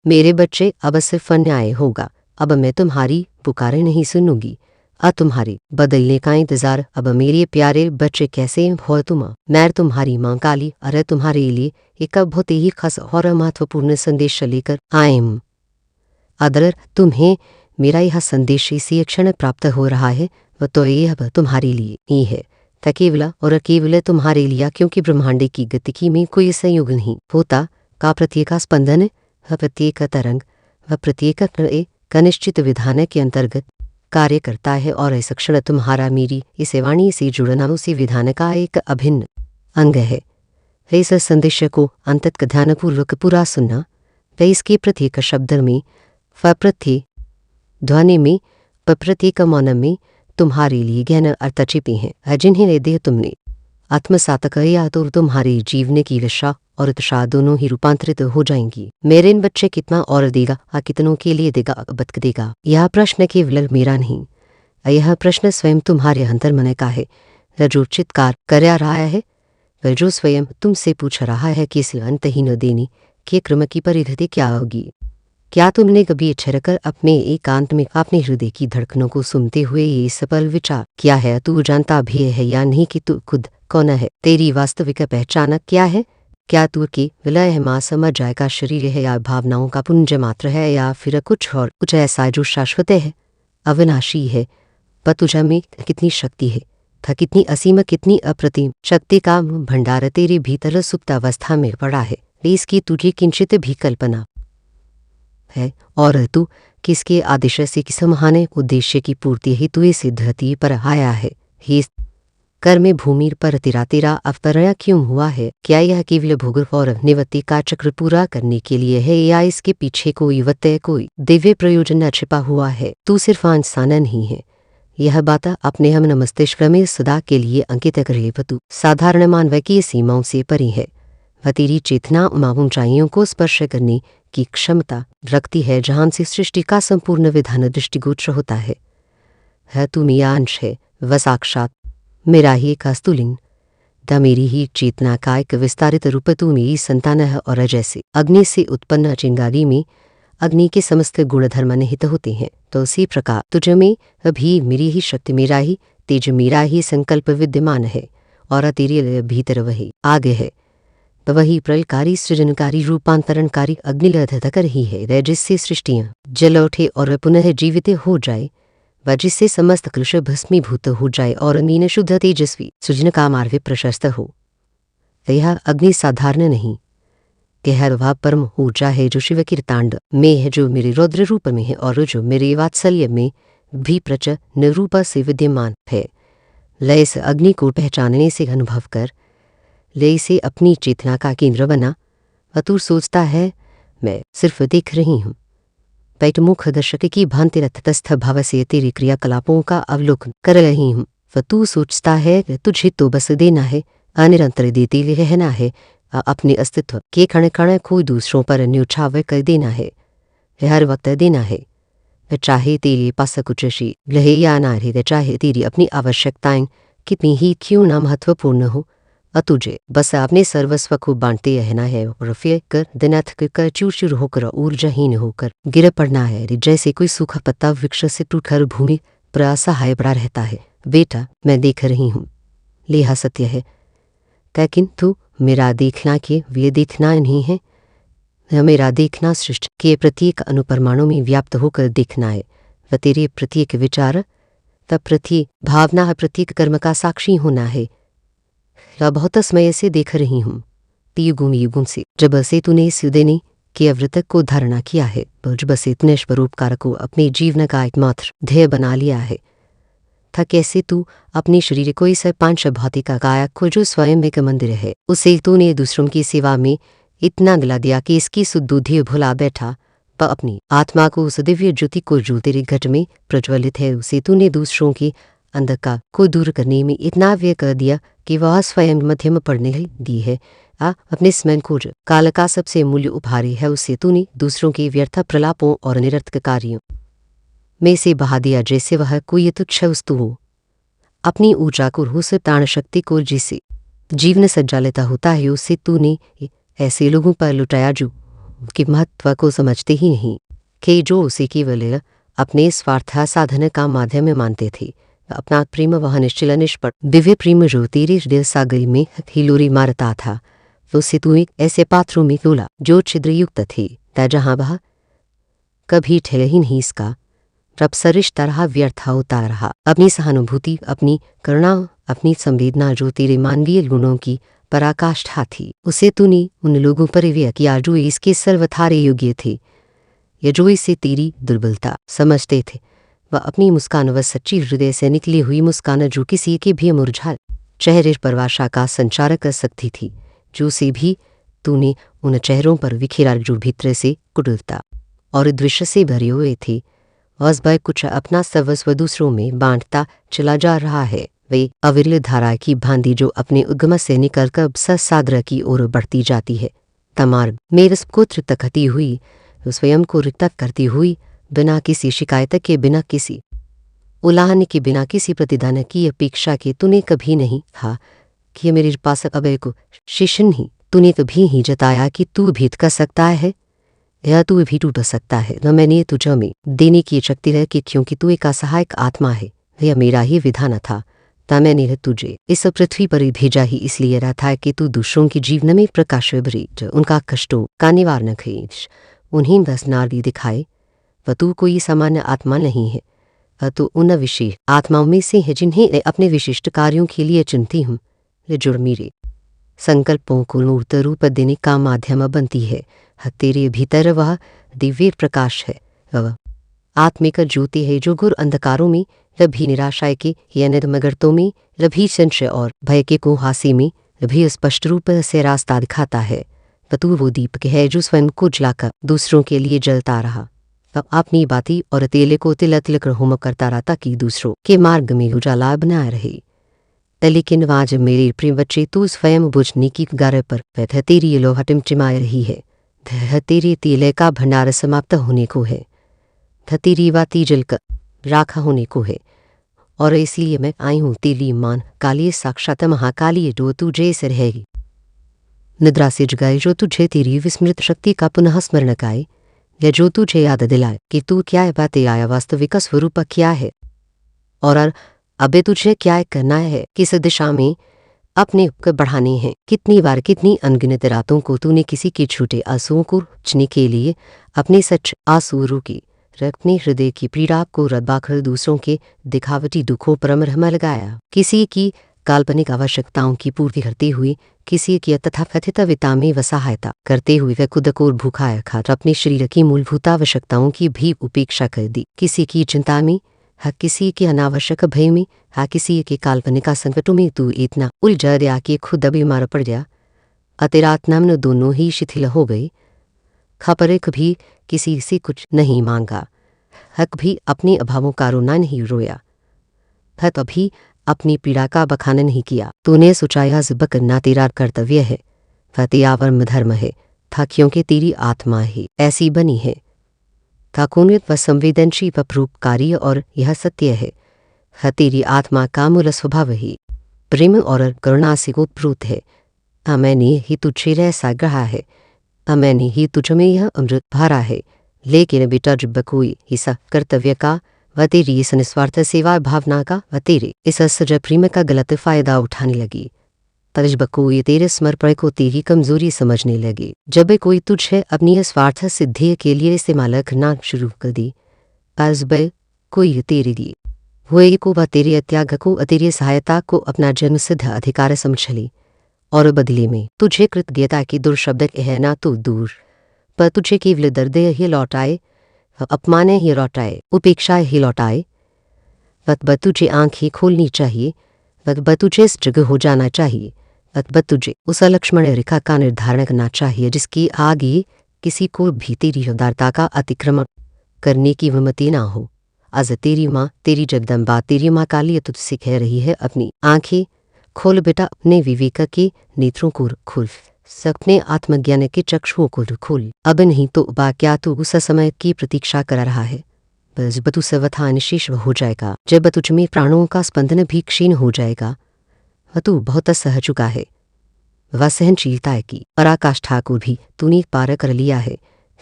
मेरे बच्चे, अब सिर्फ अन्याय होगा। अब मैं तुम्हारी पुकारें नहीं सुनूंगी। तुम्हारे बदलने का इंतजार। अब मेरे प्यारे बच्चे कैसे हो तुम? मैं तुम्हारी माँ काली अरे तुम्हारे लिए एक बहुत ही खास और महत्वपूर्ण संदेश लेकर आए हूं। अदर तुम्हें मेरा यह संदेश इसी क्षण प्राप्त हो रहा है, वह तो ये अब तुम्हारे लिए ही है। था केवल और केवल तुम्हारे लिए, क्योंकि ब्रह्मांड की गतिकी में कोई संयोग नहीं होता। का प्रत्येक स्पंदन, वह प्रत्येक तरंग, वह प्रत्येक का निश्चित विधान के अंतर्गत कार्य करता है, और इस क्षण तुम्हारा मेरी इस वाणी से जुड़ना उसी विधान का एक अभिन्न अंग है। इस संदेश को अंततः ध्यानपूर्वक पूरा सुनना। इसके प्रत्येक शब्द में, प्रत्येक ध्वनि में, प्रत्येक मौन में तुम्हारे लिए गहन अर्थ छिपे हैं, जिन्हें देह तुमने आत्मसात किया तो तुम्हारे जीवन की दिशा और दशा दोनों ही रूपांतरित हो जाएंगी। मेरे इन बच्चे कितना और देगा, कितनों के लिए देगा, बतक देगा? यह प्रश्न केवल मेरा नहीं, यह प्रश्न स्वयं तुम्हारे अंतर मन का है, जो चित्कार कर रहा है, वह जो स्वयं तुमसे पूछ रहा है कि इस अंतहीन देने के क्रम की परिधि क्या होगी। क्या तुमने कभी ठहरकर अपने एकांत में अपने हृदय की धड़कनों को सुनते हुए ये सफल विचार किया है? तू जानता भी है या नहीं कि तू खुद कौन है? तेरी वास्तविक पहचान क्या है? क्या तू की विलय मां समझ जाएगा शरीर है, या भावनाओं का पुंज मात्र है, या फिर कुछ और कुछ ऐसा जो शाश्वत है, अविनाशी है? पर तुझ में कितनी शक्ति है, था कितनी असीम, कितनी अप्रतिम शक्ति का भंडार तेरे भीतर सुप्तावस्था में पड़ा है। इसकी तुझे किंचित भी कल्पना है? और तू किसके आदेश से किस महान उद्देश्य की पूर्ति हेतु इस धरती पर आया है? हे कर्म भूमि पर तेरा अवतरण क्यों हुआ है? क्या यह केवल भोग और निवृत्ति का चक्र पूरा करने के लिए है, या इसके पीछे कोई वत्य कोई दिव्य प्रयोजन छिपा हुआ है? तू सिर्फ इंसान नहीं है, यह बात अपने हम मस्तिष्क में सदा के लिए अंकित करे। तू साधारण मानव की सीमाओं से परे है। वह तेरी चेतना ऊंचाइयों को स्पर्श करने की क्षमता रखती है, जहां से सृष्टि का संपूर्ण विधान दृष्टिगोचर होता है। तू मेरा अंश है, वह साक्षात मेरा ही एक स्तुलिंग, मेरी ही चेतना का एक विस्तारित रूप तू मेरी संतान है। और जैसे अग्नि से उत्पन्न चिंगारी में अग्नि के समस्त गुणधर्म निहित होते हैं, तो उसी प्रकार तुझ में भी मेरी ही शक्ति, मेरा ही तेज, मेरा ही संकल्प विद्यमान है, और तेरे भीतर वही आगे है। वही प्रलकारी सृजनकारी रूपांतरणकारी अग्निलधकर ही है, जिससे सृष्टियां जल उठे और पुनः जीवित हो जाए, व जिससे समस्त कृष भस्मीभूत हो जाए और मीन शुद्ध तेजस्वी सृजन का मार्ग प्रशस्त हो। यह अग्नि साधारण नहीं, यह वह परम ऊर्जा है जो शिव कीर्तांड में है, जो मेरे रौद्र रूप में है, और जो मेरे वात्सल्य में भी प्रचंड रूप से विद्यमान है। लय इस अग्नि को पहचानने से अनुभव कर, ले इसे अपनी चेतना का केंद्र बना। तू सोचता है मैं सिर्फ देख रही हूं, पैटमुख दर्शक की भांति तटस्थ भाव से तेरे क्रियाकलापों का अवलोकन कर रही हूं। तू सोचता है तुझे तो बस देना है, अनिरंतर देते रहना है, अपने अस्तित्व के कण कण को दूसरों पर न्यौछावर कर देना है, हर वक्त देना है। चाहे तेरे पास कुछ शील रहे या ना रहे, चाहे तेरी अपनी आवश्यकताएं कितनी ही क्यों ना महत्वपूर्ण हो, तुझे बस अपने सर्वस्व को बांटते रहना है, और फिर कर दिन थक चूर चूर होकर ऊर्जाहीन होकर गिर पड़ना है, जैसे कोई सूखा पत्ता वृक्ष से टूटकर भूमि पर असहाय पड़ा रहता है। बेटा, मैं देख रही हूँ, यह सत्य है, किंतु मेरा देखना के वे देखना नहीं है। मेरा देखना सृष्टि के प्रत्येक अनुपरमाणु में व्याप्त होकर देखना है। वह तेरे प्रत्येक विचार, तब प्रत्येक भावना, प्रत्येक कर्म का साक्षी होना है। बहुत समय से देख रही हूँ, युगों से, जब से तूने इस हृदय के अवृतक को धारणा किया है, जब से तूने स्वरूपकार को अपने जीवन का एकमात्र ध्येय बना लिया है, था कैसे तू अपने शरीर को इस पांच भौतिक काया को जो स्वयं एक मंदिर है, उसे तूने दूसरों की सेवा में इतना गिला दिया कि इसकी सुदुद्धि भुला बैठा। पर अपनी आत्मा को, उस दिव्य ज्योति को जो तेरे घट में प्रज्वलित है, उसे तूने दूसरों के अंधकार को दूर करने में इतना व्यय कर दिया कि वह स्वयं मध्यम पड़ने दी है। अपने स्मरण को जो काल का सबसे मूल्य उपहारी है, उसे तूने दूसरों के व्यर्थ प्रलापों और निरर्थक कार्यों में से बहा दिया, जैसे वह कोई तुच्छ वस्तु हो। अपनी ऊर्जा को, रूस प्राण शक्ति को जिसे जीवन सज्जा लेता होता है, उसे तूने ऐसे लोगों पर लुटाया जो के महत्व को समझते ही नहीं कि जो उसे केवल अपने स्वार्थ साधन का माध्यम मानते थे। अपना प्रेम वह निश्चल निष्पट दिव्य प्रेम जो तेरे हृदय सागर में हिलोरी मारता था, उसे तू एक ऐसे पात्रों में तोला जो छिद्रयुक्त थे, जहाँ वह कभी ठहर ही नहीं इसका रब सरिश तरह व्यर्थ होता रहा। अपनी सहानुभूति, अपनी करुणा, अपनी संवेदना जो तेरे मानवीय गुणों की पराकाष्ठा थी, उसे तूने उन लोगों पर व्यय किया जो इसके सर्वथारे योग्य थे या जो इसे तेरी दुर्बलता समझते थे। वह अपनी मुस्कान, वह सच्ची हृदय से निकली हुई मुस्कान जो किसी के भी मुरझा चेहरे पर आशा का संचार कर सकती थी, जो से भी तूने उन चेहरों पर बिखेरा जो भीतर से कुटिलता और द्वेष से भरे हुए थे। वह कुछ अपना सर्वस्व दूसरों में बांटता चला जा रहा है। वे अविरल धारा की भांति जो अपने उद्गम से निकलकर साद्र की ओर बढ़ती जाती है। तमार मेरे को तृप्त करती हुई, स्वयं को रिक्त करती हुई, बिना किसी शिकायत के, बिना किसी उलाहने के, बिना किसी प्रतिदान की अपेक्षा के तूने कभी नहीं कहा कि मेरे पास अब को शिष्य नहीं। तूने कभी ही जताया कि तू भेद कर सकता है या तू भी टूट सकता है। न मैंने तुझ में देने की शक्ति है कि क्योंकि तू एक असहायक आत्मा है, यह मेरा ही विधान था। ता मैंने तुझे इस पृथ्वी पर भेजा ही इसलिए रहा था कि तू दूसरों के जीवन में प्रकाश भरे, उनका कष्टों का निवारण खींच, उन्हें बस नारी दिखाए। वह तू कोई सामान्य आत्मा नहीं है, वह तो उन विशेष आत्माओं में से है जिन्हें अपने विशिष्ट कार्यों के लिए चुनती हूँ, जुड़ मेरे संकल्पों को मूर्त रूप देने का माध्यम बनती है। तेरे भीतर वह दिव्य प्रकाश है, वह आत्मिक ज्योति है जो घोर अंधकारों में, रभी निराशाए के या निर्मगरतों में, रभी संशय और भय के कुहासे में, रभी स्पष्ट रूप से रास्ता दिखाता है। तू वो दीपक है जो स्वयं को जलाकर दूसरों के लिए जलता रहा। तब अपनी बाती और तेले को तिल तिल कर होम करता रहा ताकि दूसरों के मार्ग में उजाला बना रहे। लेकिन आज मेरे प्रिय बच्चे, तू स्वयं बुझने की गारे पर वह तेरी लोहा टिमटिमा रही है। तेरे तेले का भंडार समाप्त होने को है, तेरी बाती जलकर राखा होने को है। और इसलिए मैं आई हूँ तेरी मान काली, साक्षात महाकाली, जो तुझे से रहेगी, निद्रा से जगाए, जो तुझे तेरी विस्मृत शक्ति का पुनः स्मरण कराए, या जो तुझे याद दिलाए कि तू क्या है, बातें आया वास्तविक स्वरूप क्या है और अबे तुझे क्या करना है, किस दिशा में अपने को बढ़ाने हैं। कितनी बार, कितनी अनगिनत रातों को तूने किसी के छूटे आंसुओं को छीनने के लिए अपने सच आंसू रोके, अपने हृदय की पीड़ा को रद्बाकर दूसरों के दिखावटी दुखों पर मरहम लगाया। किसी की काल्पनिक आवश्यकताओं की पूर्ति करते हुए, किसी की तथाकथित विता में सहायता करते हुए वह खुद को भूखा रखा, अपने शरीर की मूलभूत आवश्यकताओं की भी उपेक्षा कर दी। किसी की चिंता में, हाँ किसी के अनावश्यक भय में, हाँ किसी के काल्पनिक संकटों में तू इतना उलझा गया कि खुद बीमार पड़ गया। अतिरात्नामन दोनों ही शिथिल हो गए। खबर कभी किसी से कुछ नहीं मांगा, हक भी अपने अभावों का रोना नहीं रोया, हक अभी अपनी पीड़ा का बखान नहीं किया। तूने सोचा यह ज़िब करना तेरा कर्तव्य है, फतेयावर्म धर्म है, था क्योंकि तेरी आत्मा ही ऐसी बनी है। था कौनियत व संवेदनशील व परोपकारी, और यह सत्य है तेरी आत्मा का मूल स्वभाव ही प्रेम और करुणा से ओतप्रोत है। मैंने ही तुझे ऐसा गढ़ा है, मैंने ही तुझ में यह अमृत भरा है। लेकिन बेटा जब कोई हिस्सा कर्तव्य का व तेरी इस निस्वार्थ सेवा भावना का व तेरे इस सज प्रेम का गलत फायदा उठाने लगी, तब जब कोई तेरे समर्पण को तेरी कमजोरी समझने लगे, जब कोई तुझे अपनी स्वार्थ सिद्धि के लिए इस्तेमाल करना शुरू कर दी, जब कोई तेरे लिए हुए को व तेरे त्याग को, तेरी सहायता को अपना जन्मसिद्ध अधिकार समझ ले, और बदले में तुझे कृतज्ञता की दुर्शब्द कहना तो दूर, पर तुझे केवल दर्द ही लौटाए, अपमान ही लौटाए, उपेक्षा ही लौटाए। वक्त तुझे आंखें खोलनी चाहिए, वक्त तुझे स्थिर हो जाना चाहिए, वक्त तुझे उस लक्ष्मण रेखा का निर्धारण करना चाहिए जिसकी आगे किसी को भी तेरी उदारता का अतिक्रमण करने की विमति ना हो। आज तेरी माँ, तेरी जगदम्बा, तेरी माँ काली तुझसे कह रही है, अपनी आंखें खोल बेटा, अपने विवेक के नेत्रों को खोल, अपने आत्मज्ञान के चक्षुओं को खोल। अब नहीं तो क्या तू उस समय की प्रतीक्षा कर रहा है, जब तू सर्वथा निशेष हो जाएगा, जब तुझ में प्राणों का स्पंदन भी क्षीण हो जाएगा। तू बहुत सह चुका है, वह सहनशीलता की पराकाष्ठा को भी तूने पार कर लिया है।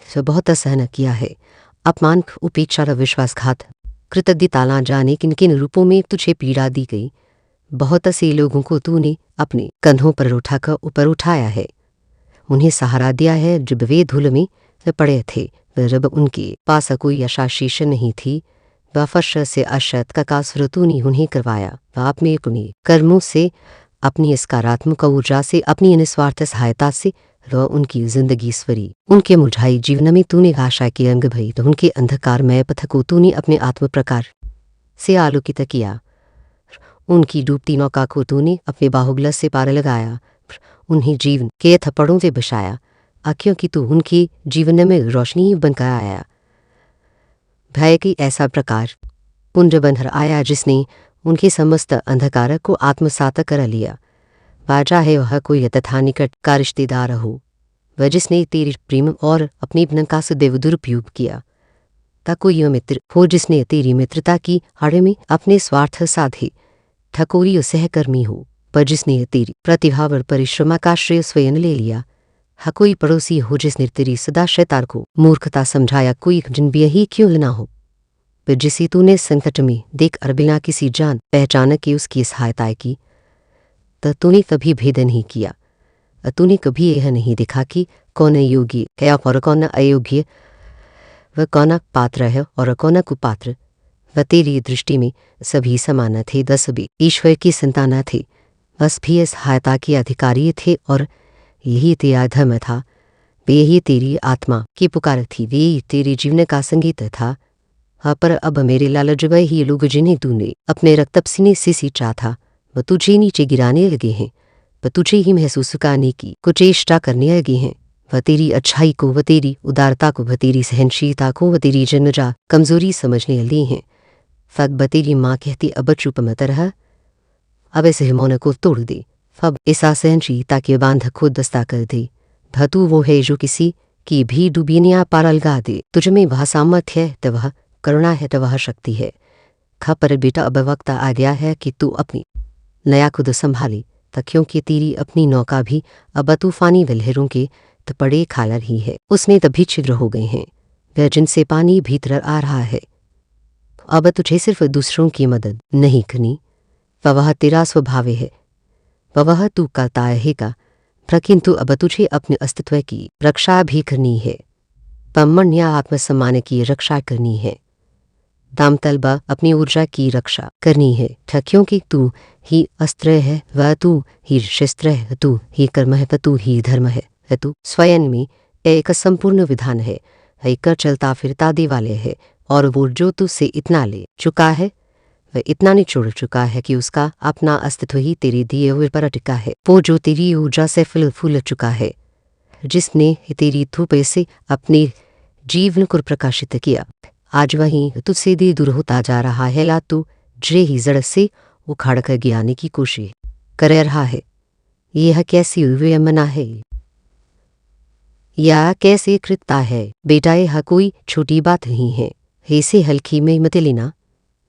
तो बहुत सहन किया है, अपमान, उपेक्षा और विश्वासघात, कृतज्ञता ना जाने किन किन रूपों में तुझे पीड़ा दी गई। बहुत से लोगों को तूने अपने कंधों पर उठाकर ऊपर उठाया है, उन्हें सहारा दिया है जब वे धूल में पड़े थे, जब उनके पास कोई आशा शेष नहीं थी। वह फर्श से अशत का कासर तूने उन्हें करवाया। आप में अपने कर्मों से, अपनी सकारात्मक ऊर्जा से, अपनी निस्वार्थ सहायता से उनकी जिंदगी स्वरी। उनके मुरझाई जीवन में तूने आशा के अंग भरी, तो उनके अंधकारमय पथ को तूने अपने आत्म प्रकार से आलोकित किया। उनकी डूबती नौका को तूने अपने बाहुबल से पार लगाया, उन्हें जीवन के थप्पड़ों से बचाया, क्योंकि तू उनके जीवन में रोशनी बनकर आया। भय की ऐसा प्रकार पुंज बनकर आया जिसने उनके समस्त अंधकार को आत्मसात कर लिया। बाजा है वह कोई तथा निकट का रिश्तेदार हो, वह जिसने तेरे प्रेम और अपने बन का सदैव दुरुपयोग किया। ता कोई मित्र हो जिसने तेरी मित्रता की आड़ में अपने स्वार्थ साधे। ठकोरी सहकर्मी हो पर जिसने तेरी प्रतिभा और परिश्रम का श्रेय स्वयं ले लिया। हा कोई पड़ोसी हो जिसने तेरी सदा शैतान को मूर्खता समझाया। कोई जिन भी ही क्यों ना हो, पर जिसे तूने संकट में देख कर बिना किसी जान पहचान के उसकी सहायता की, तो तूने कभी भेद नहीं किया। तूने कभी यह नहीं देखा कि कौन योग्य है और कौन अयोग्य, वह कौन पात्र है और कौन कुपात्र। वह तेरी दृष्टि में सभी समान थे, 10 भी ईश्वर की संतान थे, बस भी सहायता के अधिकारी थे और यही तेरा धर्म था। वे ही तेरी आत्मा की पुकार थी, वे तेरे जीवन का संगीत था। पर अब मेरे लालच वही लोग जिन्हें तूने अपने रक्त पसीने से सींचा था, वह तुझे नीचे गिराने लगे हैं, वह तुझे ही महसूस करने की कुचेष्टा करने लगे हैं। वह तेरी अच्छाई को, वह तेरी उदारता को, वह तेरी सहनशीलता को, वह तेरी जन्मजा कमजोरी समझने लगे हैं। फग तेरी माँ कहती अब चुप मत रह, अब ऐसे मौन को तोड़ दे। फब ऐसा सहनशीलता के बांध खुद दस्ता कर दे। धतु वो है जो किसी की भी डूबिनिया पार लगा दे। तुझ में वह सामर्थ्य है तो वह करुणा है, तो वह शक्ति है। खा पर बेटा अब वक्त आ गया है कि तू अपनी नया खुद संभाले, तो क्योंकि तेरी अपनी नौका भी अब तूफानी लहरों के तपड़े खा रही है। उसमें तभी छिद्र हो गए हैं, वह जिनसे पानी भीतर आ रहा है। अब तुझे सिर्फ दूसरों की मदद नहीं करनी, वह तेरा स्वभाव है, वह तू करता रहेगा, किंतु अब तुझे अपने अस्तित्व की रक्षा भी करनी है। पमन या आत्मसम्मान की रक्षा करनी है। दामतलबा अपनी ऊर्जा की रक्षा करनी है, क्योंकि तू ही अस्त्र है, वह तू ही शस्त्र है, तू ही कर्म है, तू ही धर्म है। तू स्वयं में एक संपूर्ण विधान है, एक चलता फिरता दिवाले है, और वो जो तुझसे इतना ले चुका है वह इतना निचोड़ चुका है कि उसका अपना अस्तित्व ही तेरे दिए हुए पर टिका है। वो जो तेरी ऊर्जा से फूल चुका है, जिसने तेरी धूप से अपने जीवन को प्रकाशित किया, आज वहीं तुझसे दे दूर होता जा रहा है। ला तू जे ही जड़ से उखाड़ कर गिराने की कोशिश कर रहा है। यह कैसी वियमना है या कैसे कृत्ता है बेटा, यह कोई छोटी बात नहीं है। ऐसे हल्की में मत लेना,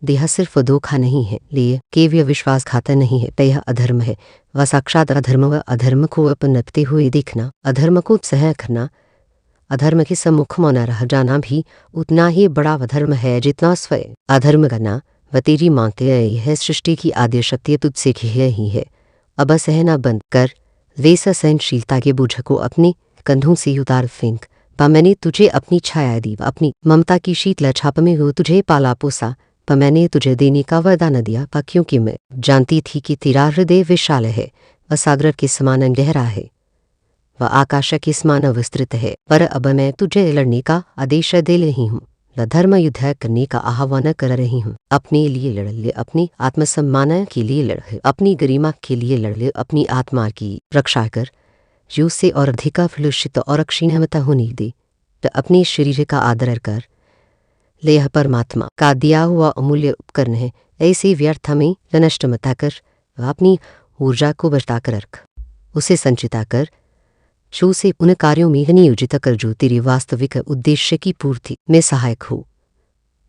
देह सिर्फ धोखा नहीं है, लिए केवल विश्वासघात नहीं है, यह अधर्म है। वह साक्षात अधर्म, व अधर्म को अपनपते हुए देखना, अधर्म को सह करना, अधर्म के सम्मुख मौन रह जाना भी उतना ही बड़ा अधर्म है जितना स्वयं अधर्म करना। वह तेरी मांगते रही है, सृष्टि की आद्य शक्ति तुझसे ही है। अब सहना बंद कर, वैसा सहनशीलता के बोझ को अपने कंधों से उतार फेंक। मैंने तुझे अपनी छाया दी, अपनी ममता की शीतल छाप में हो तुझे पाला पोसा, पर मैंने तुझे देने का वरदान दिया, क्योंकि मैं जानती थी कि तेरा हृदय विशाल है, वह सागर के समान गहरा है, वह आकाश के समान विस्तृत है। पर अब मैं तुझे लड़ने का आदेश दे रही हूँ, धर्म युद्ध करने का आह्वान कर रही हूँ। अपने लिए लड़ ले, अपनी आत्मसम्मान के लिए लड़, अपनी गरिमा के लिए लड़ ले, अपनी आत्मा की रक्षा कर, जो से और अधिक फलुषित और क्षीणवता होने दे। तो अपने शरीर का आदर कर ले, यह परमात्मा का दिया हुआ अमूल्य उपकरण है, ऐसे व्यर्थ में नष्ट मत कर। अपनी ऊर्जा को बचा कर रख, उसे संचिता कर, जो से उन कार्यों में नियोजित कर जो तेरे वास्तविक उद्देश्य की पूर्ति में सहायक हो।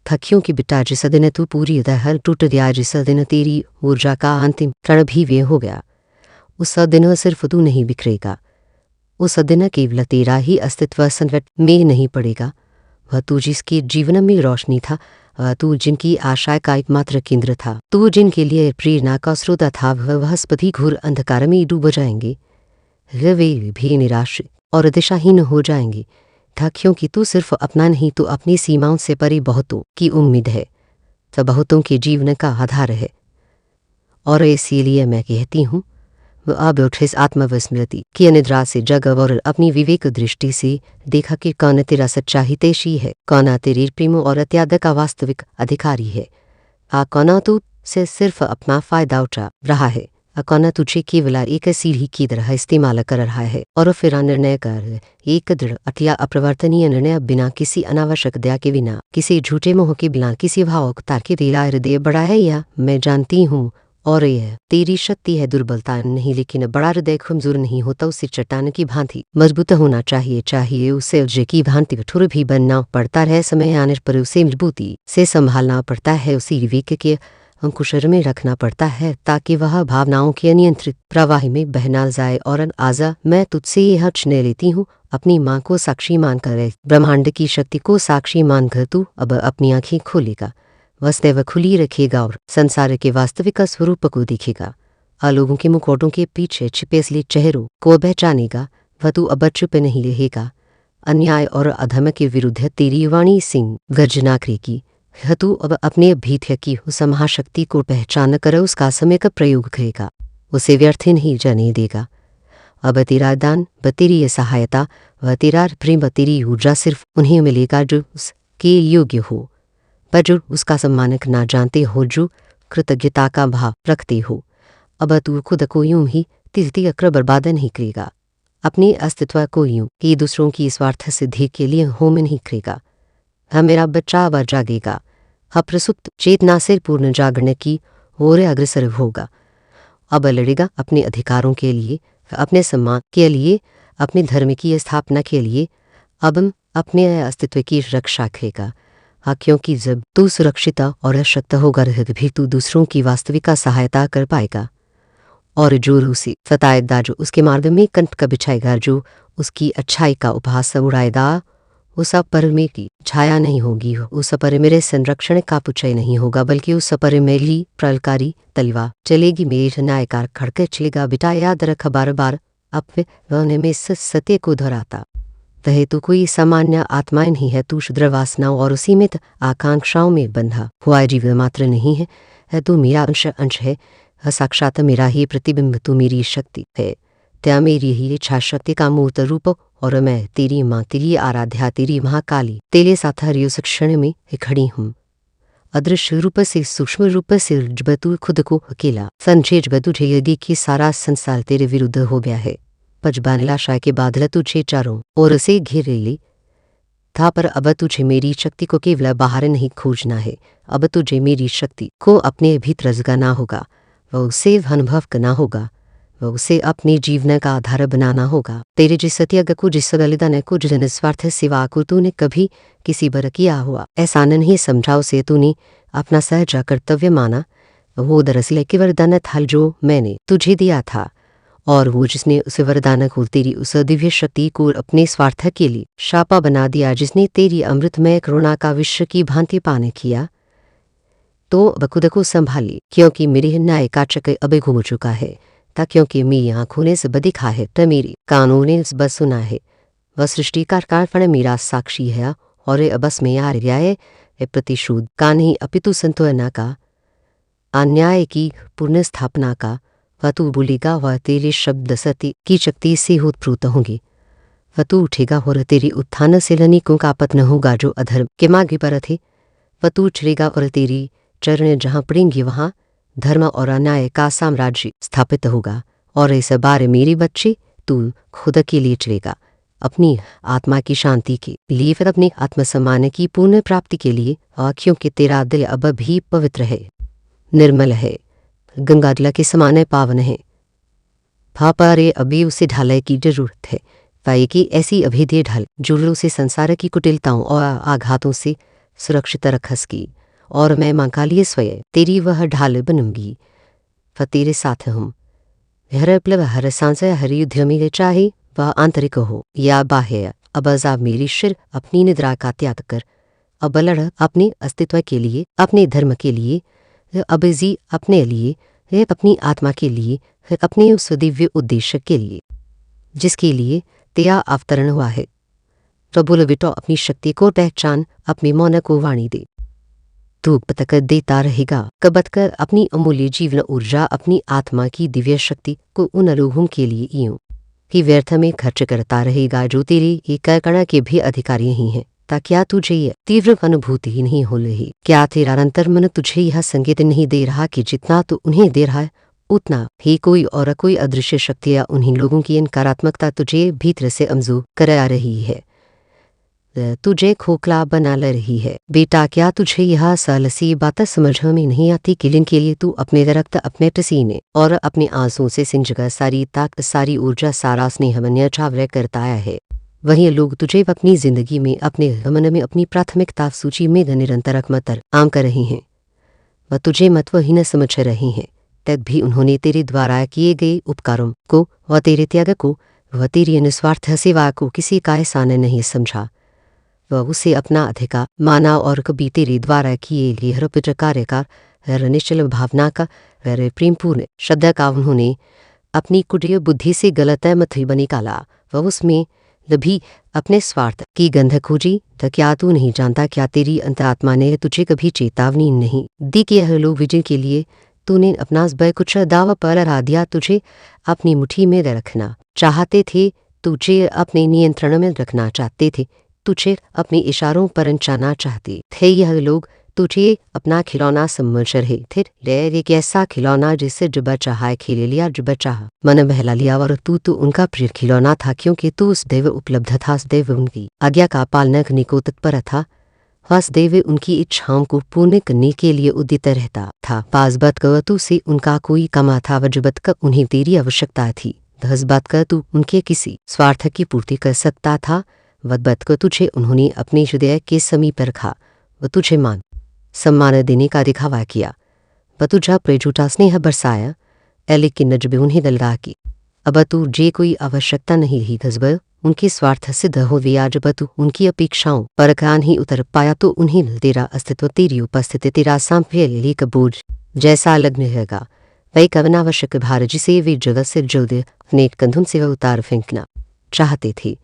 थकियों की बिटा जिस दिन तू पूरी तरह टूट गया, जिस दिन तेरी ऊर्जा का अंतिम क्षण भी वे हो गया, उस दिन सिर्फ तू नहीं बिखरेगा, उस दिन केवल तेरा ही अस्तित्व संकट में नहीं पड़ेगा। वह तू जिसके जीवन में रोशनी था, वह तू जिनकी आशा का एकमात्र केंद्र था, तू जिनके लिए प्रेरणा का स्रोत था, वह स्पति घोर अंधकार में डूब जाएंगे। वे भी निराश और दिशाहीन हो जाएंगे था, क्योंकि तू सिर्फ अपना नहीं, तू अपनी सीमाओं से परे बहुतों की उम्मीद है, तो बहुतों के जीवन का आधार है। और इसीलिए मैं कहती हूँ, वह अब उठ इस आत्मविस्मृति की निद्रा से जग और अपनी विवेक दृष्टि से देखा कि कौन तेरा सच्चा हितैषी है, कौन तेरे प्रेम और त्याग का वास्तविक अधिकारी है, कौन तू से सिर्फ अपना फायदा उठा रहा है, कौन तुझे केवल एक सीढ़ी की तरह इस्तेमाल कर रहा है। और फिर निर्णय कर, एक दृढ़ अटया अप्रवर्तनीय निर्णय, बिना किसी अनावश्यक दया के, बिना किसी झूठे मोह के, बिना किसी भावुकता के। तेरा हृदय बड़ा है या मैं जानती हूँ, और यह तेरी शक्ति है, दुर्बलता नहीं। लेकिन बड़ा हृदय कमजोर नहीं होता, उसे चट्टान की भांति मजबूत होना चाहिए उसे उज्जै की भांति कठोर भी बनना पड़ता है, समय आने पर उसे मजबूती से संभालना पड़ता है, उसे विवेक के अंकुशर में रखना पड़ता है, ताकि वह भावनाओं के अनियंत्रित प्रवाह में बह ना जाए। और आजा, मैं तुझसे यह निर्णय लेती हूँ, अपनी माँ को साक्षी मानकर, ब्रह्मांड की शक्ति को साक्षी मानकर तू अब अपनी आंखें खोलेगा, वस्तव खुली रखेगा और संसार के वास्तविक स्वरूप को देखेगा। लोगों के मुखौटों के पीछे छिपे असली चेहरों को पहचानेगा। वह तू अब चुप नहीं रहेगा, अन्याय और अधर्म के विरुद्ध तेरी वाणी सिंह गर्जना करेगी। तू अब अपने भीतर की उस महाशक्ति को पहचान कर उसका सम्यक प्रयोग करेगा, उसे व्यर्थ नहीं जाने देगा। अब तेरा दान, व तेरी सहायता, व तेरा प्रेम, तेरी ऊर्जा सिर्फ उन्हें मिलेगा जो उसके योग्य हो, पर जो उसका सम्मान करना जानते हो, जो कृतज्ञता का भाव रखते हो। अब तू खुद को यूं ही तिल कर बर्बाद नहीं करेगा, अपने अस्तित्व को यूं कि दूसरों की स्वार्थ सिद्धि के लिए होम नहीं करेगा। मेरा बच्चा अब जागेगा, प्रसुप्त चेतना से पूर्ण जागरण की ओर अग्रसर होगा। अब लड़ेगा अपने अधिकारों के लिए, अपने सम्मान के लिए, अपने धर्म की स्थापना के लिए। अब अपने अस्तित्व की रक्षा करेगा, क्योंकि जब तू सुरक्षित और शक्त होगा भी तू दूसरों की वास्तविक सहायता कर पाएगा। और जो उसे सताएगा, जो उसके मार्ग में कंटक बिछाएगा, जो उसकी अच्छाई का उपहास उड़ाएगा, उस पर मेरी छाया नहीं होगी, उस पर मेरे संरक्षण का पुचय नहीं होगा, बल्कि उस पर मेरी प्रलकारी तलवा चलेगी, मेरे न्यायकार खड़के चलेगा। बेटा याद रख, बार बार अपने में सत्य को दोहराता वह तो कोई सामान्य आत्माएं नहीं है, तू क्षुद्र वासनाओं और सीमित आकांक्षाओं में बंधा हुआ जीव मात्र नहीं है, तू मेरा अंश है, साक्षात मेरा ही प्रतिबिंब, तू मेरी शक्ति है, त्या मेरी ही इच्छा शक्ति का मूर्त रूप। और मैं तेरी माँ, तेरी आराध्या, तेरी महाकाली, तेरे साथ हर उस क्षण में खड़ी हूँ। अदृश्य रूप से, सूक्ष्म रूप से जब तू खुद को अकेला समझे, जब तुझे यदि कि सारा संसार तेरे विरुद्ध हो गया है, पजबा निराशा के बादल तुझे चारों ओर से घेरे ले था, पर अब तुझे मेरी शक्ति को केवल बाहर नहीं खोजना है, अब तुझे मेरी शक्ति को अपने भीतर जगाना होगा, वह उसे अनुभव करना होगा, वह उसे अपने जीवन का आधार बनाना होगा। तेरे जिस त्याग को, जिस बलिदान को, जिस निस्वार्थ सेवा को तूने कभी किसी पर किया हुआ एहसान नहीं समझा, उसे तूने अपना सहज कर्तव्य माना। वो दरअसल एक वरदान था जो मैंने तुझे दिया था, और वो जिसने उस वरदान को, तेरी उस दिव्य शक्ति को अपने स्वार्थ के लिए शापा बना दिया, जिसने तेरी अमृतमय करुणा का विश्व की भांति पान किया, तो अब खुद को संभाली, क्योंकि मेरे न्याय का चक्र अब घूम चुका है, क्योंकि मेरी आंखों ने सब देखा है, तो मेरी कानों ने सब सुना है। वह सृष्टि का कारण मेरा साक्षी है, और बस में आ गया है प्रतिशोध का नहीं, अपितु संतुलना का, अन्याय की पुनः स्थापना का। वह तू बोलेगा, वह तेरे शब्द सत्य की शक्ति से उत्प्रोत होंगे, वह तू उठेगा और तेरे उत्थान से अनेकों का पतन होगा जो अधर्म के मार्ग पर थे। वह तू चलेगा और तेरी चरण जहाँ पड़ेंगे वहाँ धर्म और अन्याय का साम्राज्य स्थापित होगा। और इस बार मेरे बच्चे, तू खुद के लिए चलेगा, अपनी आत्मा की शांति के लिए, फिर अपने आत्मसम्मान की पूर्ण प्राप्ति के लिए, क्योंकि तेरा दिल अब भी पवित्र है, निर्मल है, गंगा जल के समान पावन है। पारे अभी उसे ढालय की जरूरत है, पाए कि ऐसी अभेद्य ढाल जो उसे संसार की कुटिलताओं और आघातों से सुरक्षित रख सकी। और मैं मां काली स्वयं तेरी वह ढाल बनूंगी, तेरे साथ हूँ, हर प्लव हर सांस हर युद्ध में चाहे वह आंतरिक हो या बाह्य। अब अजाब मेरी शिर अपनी निद्रा का त्याग कर, अब लड़ अपने अस्तित्व के लिए, अपने धर्म के लिए, अब जी अपने लिए, अपनी आत्मा के लिए, अपने उस दिव्य उद्देश्य के लिए जिसके लिए तेरा अवतरण हुआ है। तो बोलो बेटो, अपनी शक्ति को पहचान, अपने मौन को वाणी दे। तू तक देता रहेगा कबत कर अपनी अमूल्य जीवन ऊर्जा, अपनी आत्मा की दिव्य शक्ति को उन लोगों के लिए यूं कि व्यर्थ में खर्च करता रहेगा जो तेरे एक कण के भी अधिकारी नहीं है। ता क्या तुझे यह तीव्र अनुभूति ही नहीं हो रही? क्या तेरा अंतर्मन तुझे यह संकेत नहीं दे रहा कि जितना तू उन्हें दे रहा है उतना ही कोई और कोई अदृश्य शक्ति या उन्हीं लोगों की नकारात्मकता तुझे भीतर से अमजू करा रही है, तुझे खोखला बना ले रही है? बेटा, क्या तुझे यह सालसी बात समझ में नहीं आती कि जिनके लिए तू अपने रक्त, अपने पसीने और अपने आंसुओं से सिंचकर सारी ताकत, सारी ऊर्जा, सारा स्नेह न्यौछावर करता आया है, वही लोग तुझे अपनी जिंदगी में, अपने गमन में, अपनी प्राथमिकता सूची में निरंतर अकमतर आम कर रही हैं। वह तुझे महत्वहीन समझ रही हैं, तब भी उन्होंने तेरे द्वारा किए गए उपकारों को व तेरे त्याग को व तेरी निस्वार्थ सेवा को किसी का एहसान नहीं समझा। वह उसे अपना अधिकार माना और कभी तेरे द्वारा किए गए हर कार्य का, हर निश्चल भावना का, हर प्रेमपूर्ण श्रद्धा का उन्होंने अपनी कुटिल बुद्धि से गलत मथी निकाला। वह उसमें भी अपने स्वार्थ की गंध खोजी। तो क्या तू नहीं जानता, क्या तेरी अंतरात्मा ने तुझे कभी चेतावनी नहीं दी कि यह लोग विजय के लिए तूने अपना कुछ दाव पर हरा दिया, तुझे अपनी मुट्ठी में रखना चाहते थे, तुझे अपने नियंत्रण में रखना चाहते थे, तुझे अपने इशारों पर नचाना चाहते थे। यह लोग तुझे अपना खिलौना समझ रहे थे, एक ऐसा खिलौना जिससे जब चाहा खेल लिया, जब चाहा मन बहला लिया, और तू उनका प्रिय खिलौना था क्योंकि तू सदैव उपलब्ध था, सदैव उनकी आज्ञा का पालन करने को तत्पर था, सदैव उनकी इच्छाओं को पूर्ण करने के लिए उदित रहता था। पास बात कर तू से उनका कोई कमा था, वजबत का उन्हें तेरी आवश्यकता थी, 10 बात कर तू उनके किसी स्वार्थ की पूर्ति कर सकता था, वदबत को तुझे उन्होंने अपने हृदय के समीप रखा, वह तुझे मान सम्मान देने का दिखावा किया, वह तुझा प्रेझूठा स्नेह बरसाया, लेकिन जब उन्हें दलगा की अब तू जे कोई आवश्यकता नहीं रही, गजब उनके स्वार्थ सिद्ध हो गया, जब तू उनकी अपेक्षाओं पर कान ही उतर पाया तो उन्हें तेरा अस्तित्व, तेरी उपस्थिति, तेरा सांप्य का बोझ जैसा लगने लगा, वही कवनावश्यक भार जिसे वे जगत से जल्द अपने कंधों से वह उतार फेंकना चाहते थे।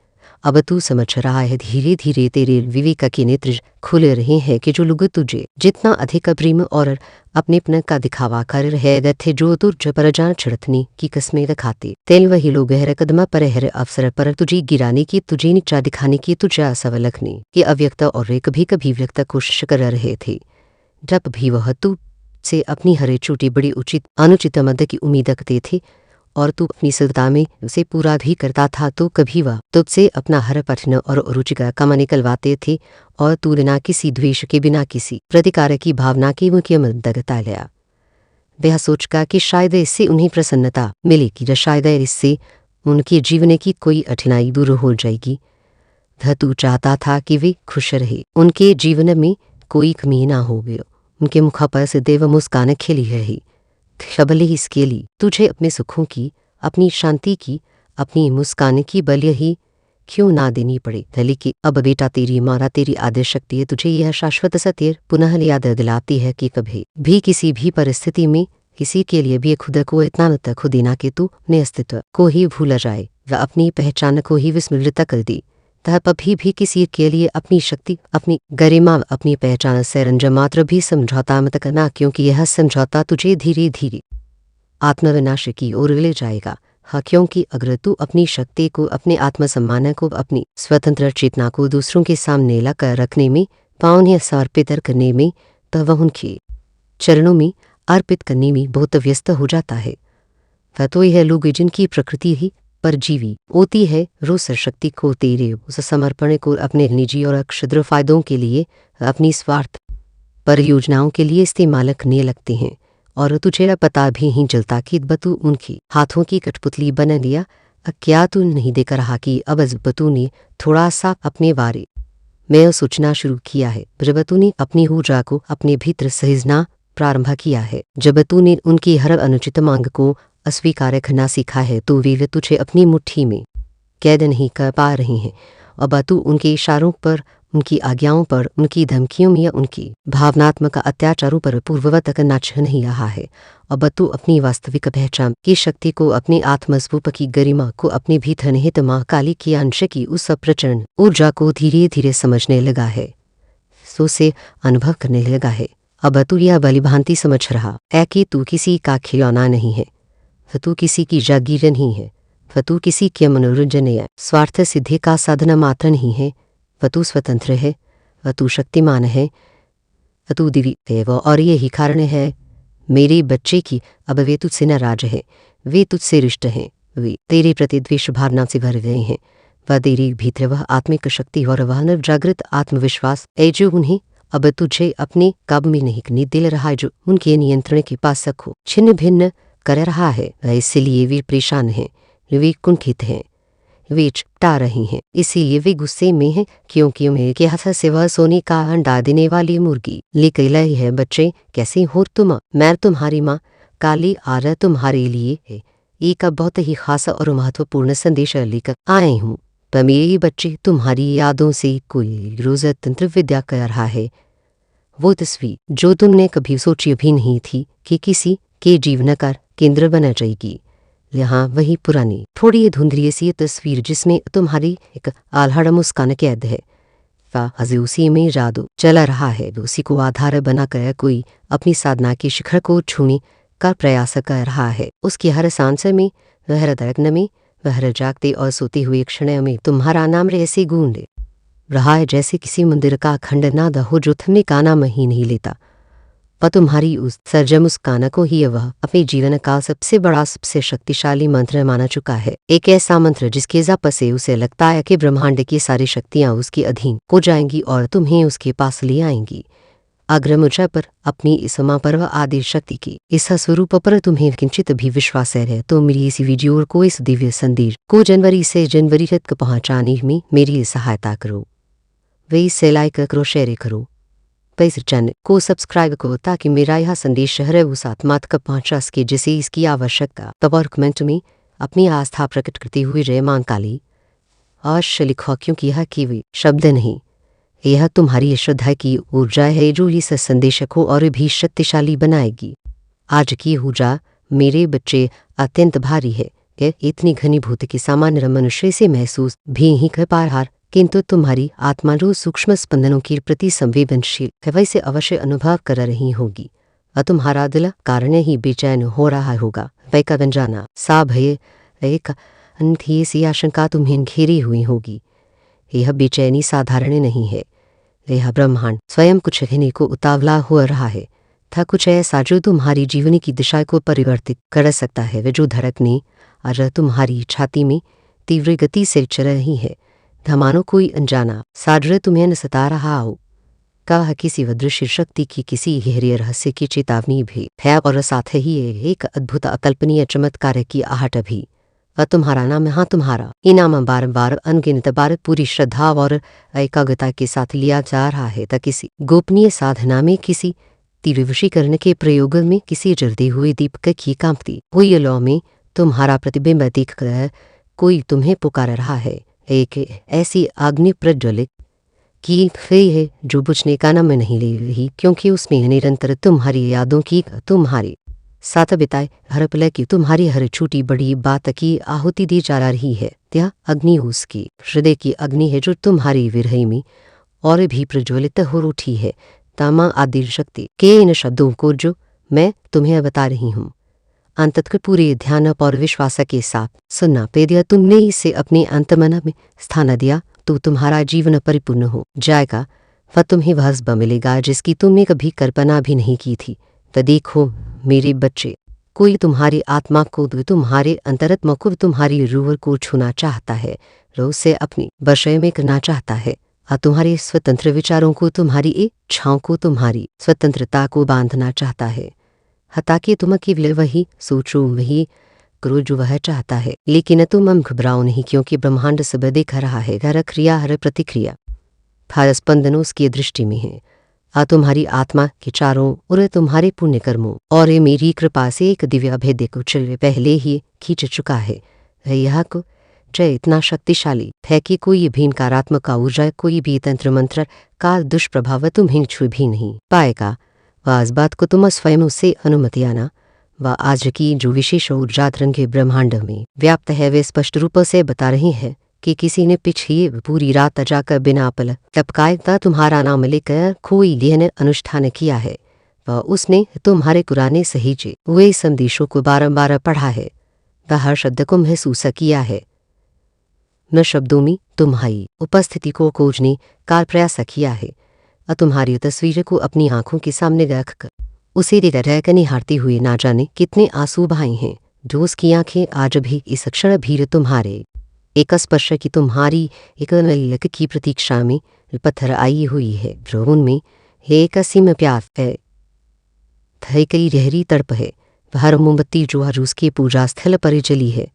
अब तू समझ रहा है, धीरे धीरे तेरे विवेक के नेत्र खुल रहे हैं कि जो लोग तुझे जितना अधिक प्रेम और अपनेपन का दिखावा कर रहे थे, जो तुझ पर जान छिड़कने की कस्में दिखाते, तेल वही लोग हर कदम पर, हर अवसर पर तुझे गिराने की, तुझे नीचा दिखाने की, तुझे असफल रखने की अव्यक्त और कभी कभी व्यक्त कोशिश कर रहे थे। जब भी वह तू से अपनी हर छोटी बड़ी उचित अनुचित मदद की उम्मीद करते थे और तू अपनी सत्ता में उसे पूरा भी करता था, तो कभी वह तुझसे अपना हर प्रश्न और रुचि का काम निकलवाते थे और तू बिना किसी द्वेष के, बिना किसी प्रतिकार की भावना के उनकी मदद करता लिया। वह सोचकर कि शायद इससे उन्हें प्रसन्नता मिलेगी, या शायद इससे उनके जीवन की कोई कठिनाई दूर हो जाएगी। तू चाहता था कि वे खुश रहे, उनके जीवन में कोई कमी ना हो, उनके मुख पर सदैव मुस्कान खिली रही। शबल ही इसके लिए तुझे अपने सुखों की, अपनी शांति की, अपनी मुस्कान की बलि ही क्यों ना देनी पड़े। लेकिन अब बेटा, तेरी मारा, तेरी आदर्श शक्ति है तुझे यह शाश्वत सत्य पुनः याद दिलाती है कि कभी भी किसी भी परिस्थिति में किसी के लिए भी खुद को इतना तक खो देना कि तू अपने अस्तित्व को ही भूल जाए व अपनी पहचान को ही विस्मृत कर दी। तब कभी भी किसी के लिए अपनी शक्ति, अपनी गरिमा, अपनी पहचान से रंज मात्र भी समझौता मत करना, क्योंकि यह समझौता तुझे धीरे धीरे आत्मविनाश की ओर ले जाएगा। हाँ, क्योंकि अगर तू अपनी शक्ति को, अपने आत्मसम्मान को, अपनी स्वतंत्र चेतना को दूसरों के सामने लाकर रखने में, पाउन्हें समर्पित करने में, तो वह उनके चरणों में अर्पित करने में बहुत व्यस्त हो जाता है। वह तो यह लोग जिनकी प्रकृति ही परजीवी होती है, रोज शक्ति को तेरे उस समर्पण को अपने निजी और क्षुद्र फायदों के लिए, अपनी स्वार्थ परियोजनाओं के लिए इस्तेमाल करने लगते हैं, और तुझे पता भी नहीं चलता कि बतू उनकी हाथों की कठपुतली बन लिया। क्या तू नहीं देख रहा कि अब बतू ने थोड़ा सा अपने बारे में सोचना शुरू किया है, जब तू ने अपनी ऊर्जा को अपने भीतर सहेजना प्रारंभ किया है, जब तू ने उनकी हर अनुचित मांग को अस्वीकार करना सीखा है तो वे तुझे अपनी मुट्ठी में कैद नहीं कर पा रही हैं। अब तू उनके इशारों पर, उनकी आज्ञाओं पर, उनकी धमकियों में या उनकी भावनात्मक अत्याचारों पर पूर्ववत नाच नहीं रहा है। अब तू अपनी वास्तविक पहचान की शक्ति को, अपनी आत्मस्वरूप की गरिमा को, अपने भीतर निहित माँ काली की अंश की उस प्रचंड ऊर्जा को धीरे धीरे समझने लगा है, सो से अनुभव करने लगा है। अब तू यह भलीभांति समझ रहा है कि तू किसी का खिलौना नहीं है, तू किसी की जागीर नहीं है, तू किसी के मनोरंजन या स्वार्थ सिद्धि का साधन मात्र नहीं है। तू स्वतंत्र है, तू शक्तिमान है, तू दिव्य है। और यही कारण है मेरे बच्चे की अब वे तुझसे नाराज है, वे तुझसे रिष्ट हैं, वे तेरे प्रति द्वेष भावना से भर गए हैं। वह तेरे भीतर वह आत्मिक शक्ति और वह नवजागृत आत्मविश्वास है जो उन्हें अब तुझे अपने काबू में नहीं करने दे रहा है, जो उनके नियंत्रण के पास को छिन्न भिन्न कर रहा है। इसलिए वे परेशान हैं, वे कुंठित हैं, वे चिपटा रही हैं, इसीलिए वे गुस्से में हैं, क्योंकि उन्हें के हाथ से वह सोने का अंडा देने वाली मुर्गी लेकर लाई है। बच्चे कैसे हो तुम? मैं तुम्हारी माँ काली आर तुम्हारे लिए है एक बहुत ही खास और महत्वपूर्ण संदेश लेकर आए हूँ। पर मेरे बच्चे, तुम्हारी यादों से कोई रोज तंत्र विद्या कर रहा है। वो तस्वीर जो तुमने कभी सोची भी नहीं थी कि किसी के जीवन का केंद्र बना जाएगी, यहाँ वही पुरानी थोड़ी धुंधली सी तस्वीर जिसमें तुम्हारी एक आल्हड़ मुस्कान कैद है, अजी उसी में जादू चला रहा है। उसी को आधार बनाकर कोई अपनी साधना के शिखर को छूने का प्रयास कर रहा है। उसकी हर सांस में, वह हृदय में, वह जागते और सोते हुए क्षण में तुम्हारा नाम ऐसे गूंज रहा है जैसे किसी मंदिर का अखंड नाद हो जो थमने का नाम ही नहीं लेता। पर तुम्हारी उस सर्जम मुस्कान को ही वह अपने जीवन का सबसे बड़ा, सबसे शक्तिशाली मंत्र माना चुका है। एक ऐसा मंत्र जिसके जप से उसे लगता है कि ब्रह्मांड की सारी शक्तियां उसके अधीन हो जाएंगी और तुम्हें उसके पास ले आएंगी। अग्र मुझ पर, अपनी इस मां पर व आदि शक्ति की इस स्वरूप पर तुम्हें किंचित भी विश्वास है तो मेरी इस वीडियो को, इस दिव्य संदेश को जनवरी से जनवरी तक पहुंचाने में मेरी सहायता करो। वे इसे लाइक करो, शेयर करो, इस चैनल को सब्सक्राइब करो ताकि मेरा यह संदेश हर उस आत्मा तक पहुंचा सके जिसे इसकी आवश्यकता। तब और कमेंट में अपनी आस्था प्रकट करते हुए जय मां काली अवश्य लिखो, क्योंकि यह केवल शब्द नहीं, यह तुम्हारी श्रद्धा की ऊर्जा है जो इस संदेश को और भी शक्तिशाली बनाएगी। आज की ऊर्जा मेरे बच्चे अत्यंत भारी है, इतनी घनीभूत कि सामान्य मनुष्य से महसूस भी नहीं कर पा रहा, किंतु तुम्हारी आत्मा जो सूक्ष्म स्पंदनों के प्रति संवेदनशील है वैसे अवश्य अनुभव कर रही होगी। तुम्हारा दिल कारण ही बेचैन हो रहा होगा। वह का बन जाना सा भय, एक अंधी सी आशंका तुम्हें घेरी हुई होगी। यह बेचैनी साधारण नहीं है, यह ब्रह्मांड स्वयं कुछ कहने को उतावला हो रहा है। था कुछ ऐसा जो तुम्हारी जीवन की दिशा को परिवर्तित कर सकता है। वे जो धड़कने आज तुम्हारी छाती में तीव्र गति से चल रही है, धमानो कोई अनजाना साड्र तुम्हें न सता रहा हो। कहा किसी अदृश्य शक्ति की, किसी गहरे रहस्य की चेतावनी भी है और साथ ही एक अद्भुत अकल्पनीय चमत्कार की आहट भी। तुम्हारा नाम, हाँ तुम्हारा इनाम बार बार अनगिनत बार पूरी श्रद्धा और एकाग्रता के साथ लिया जा रहा है। तक किसी गोपनीय साधना में, किसी तीव्र वशीकरण के प्रयोग में, किसी जलते हुए दीपक की कांपती हुई लौ में तुम्हारा प्रतिबिंब देखकर कोई तुम्हें पुकार रहा है। एक ऐसी अग्नि प्रज्वलित की है जो बुझने का नाम नहीं ले रही, क्योंकि उसमें निरंतर तुम्हारी यादों की, तुम्हारे साथ बिताए हर पल की, तुम्हारी हर छोटी बड़ी बात की आहुति दी जा रही है। यह अग्नि उसकी हृदय की अग्नि है जो तुम्हारी विरह में और भी प्रज्वलित हो उठी है। तामा आदि शक्ति के इन शब्दों को जो मैं तुम्हें बता रही हूँ, अंत तक पूरे ध्यान और विश्वास के साथ सुनना। पेदिया तुमने इसे अपने अंतमन में स्थान दिया तो तुम्हारा जीवन परिपूर्ण हो जाएगा। वह तुम्हें वह हस्ब मिलेगा जिसकी तुमने कभी कल्पना भी नहीं की थी। तो देखो मेरे बच्चे, कोई तुम्हारी आत्मा को, तुम्हारे अंतरात्मा को, तुम्हारी रूह को छूना चाहता है, रोज से अपनी वशय में करना चाहता है। तुम्हारे स्वतंत्र विचारों को, तुम्हारी इच्छाओं को, तुम्हारी स्वतंत्रता को बांधना चाहता है, ताकि तुम केवल वही सोचो, वही करो जो वह चाहता है। लेकिन तुम घबराओ नहीं, क्योंकि ब्रह्मांड सब देख रहा है। हर क्रिया, हर प्रतिक्रिया, हर स्पंदन उसकी दृष्टि में है। तुम्हारी आत्मा के चारों ओर तुम्हारे पुण्य कर्मों और मेरी कृपा से एक दिव्य अभेद्य कुचल पहले ही खींच चुका है। यह कुछ इतना शक्तिशाली है कि कोई भी नकारात्मक ऊर्जा, कोई भी तंत्र मंत्र का दुष्प्रभाव तुम्हें छू भी नहीं पाएगा। वह इस बात को तुम स्वयं उससे अनुमति आना व आज की जो विशेष ऊर्जा तरंगे ब्रह्मांड में व्याप्त है वे स्पष्ट रूप से बता रही है कि किसी ने पिछली पूरी रात जाकर बिना पल टपकाए तुम्हारा नाम लेकर कोई गहन अनुष्ठान किया है व उसने तुम्हारे पुराने सहेजे हुए संदेशों को बारंबार पढ़ा है व हर शब्द को महसूस किया है। न शब्दों में तुम्हारी उपस्थिति को खोजने का प्रयास किया है और तुम्हारी तस्वीर को अपनी आंखों के सामने रखकर उसे रह कर निहारते हुए ना जाने कितने आंसू बहाए हैं। जो उसकी आंखें आज भी इस क्षण भीर तुम्हारे एक स्पर्श की तुम्हारी एक लक की प्रतीक्षा में पत्थर आई हुई है। जो उनमें एक असीम प्यार है, कई गहरी तड़प है। हर मोमबत्ती जो आज उसके पूजा स्थल पर जली है,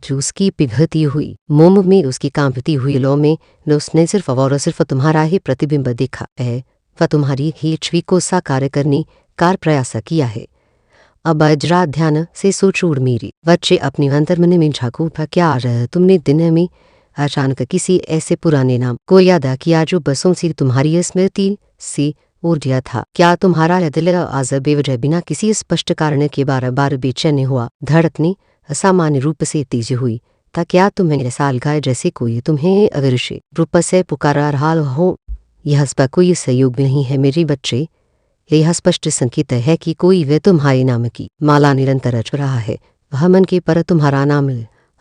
जो उसकी पिघलती हुई मोम में उसकी कांपती हुई लौ में न उसने सिर्फ और सिर्फ तुम्हारा ही प्रतिबिंब देखा है व तुम्हारी ही छवि को साकार करने का प्रयास किया है। अब अजरा ध्यान से सोचो मेरी बच्चे अपने अंतर्मन में झांको, क्या तुमने दिन में अचानक किसी ऐसे पुराने नाम को याद किया जो बसों से तुम्हारी स्मृति से उड़ गया था? क्या तुम्हारा दिल आज बेवजह बिना किसी स्पष्ट कारण के बार बार बेचैन हुआ धड़कने असामान्य रूप से तेज हुई था? क्या तुम्हें साल गाय जैसे कोई तुम्हें अदृश्य रूप से पुकारा रहा हो? यह पर कोई सहयोग नहीं है मेरे बच्चे, यह स्पष्ट संकेत है कि कोई वे तुम्हारे नाम की माला निरंतर रच रहा है। वह मन के पर तुम्हारा नाम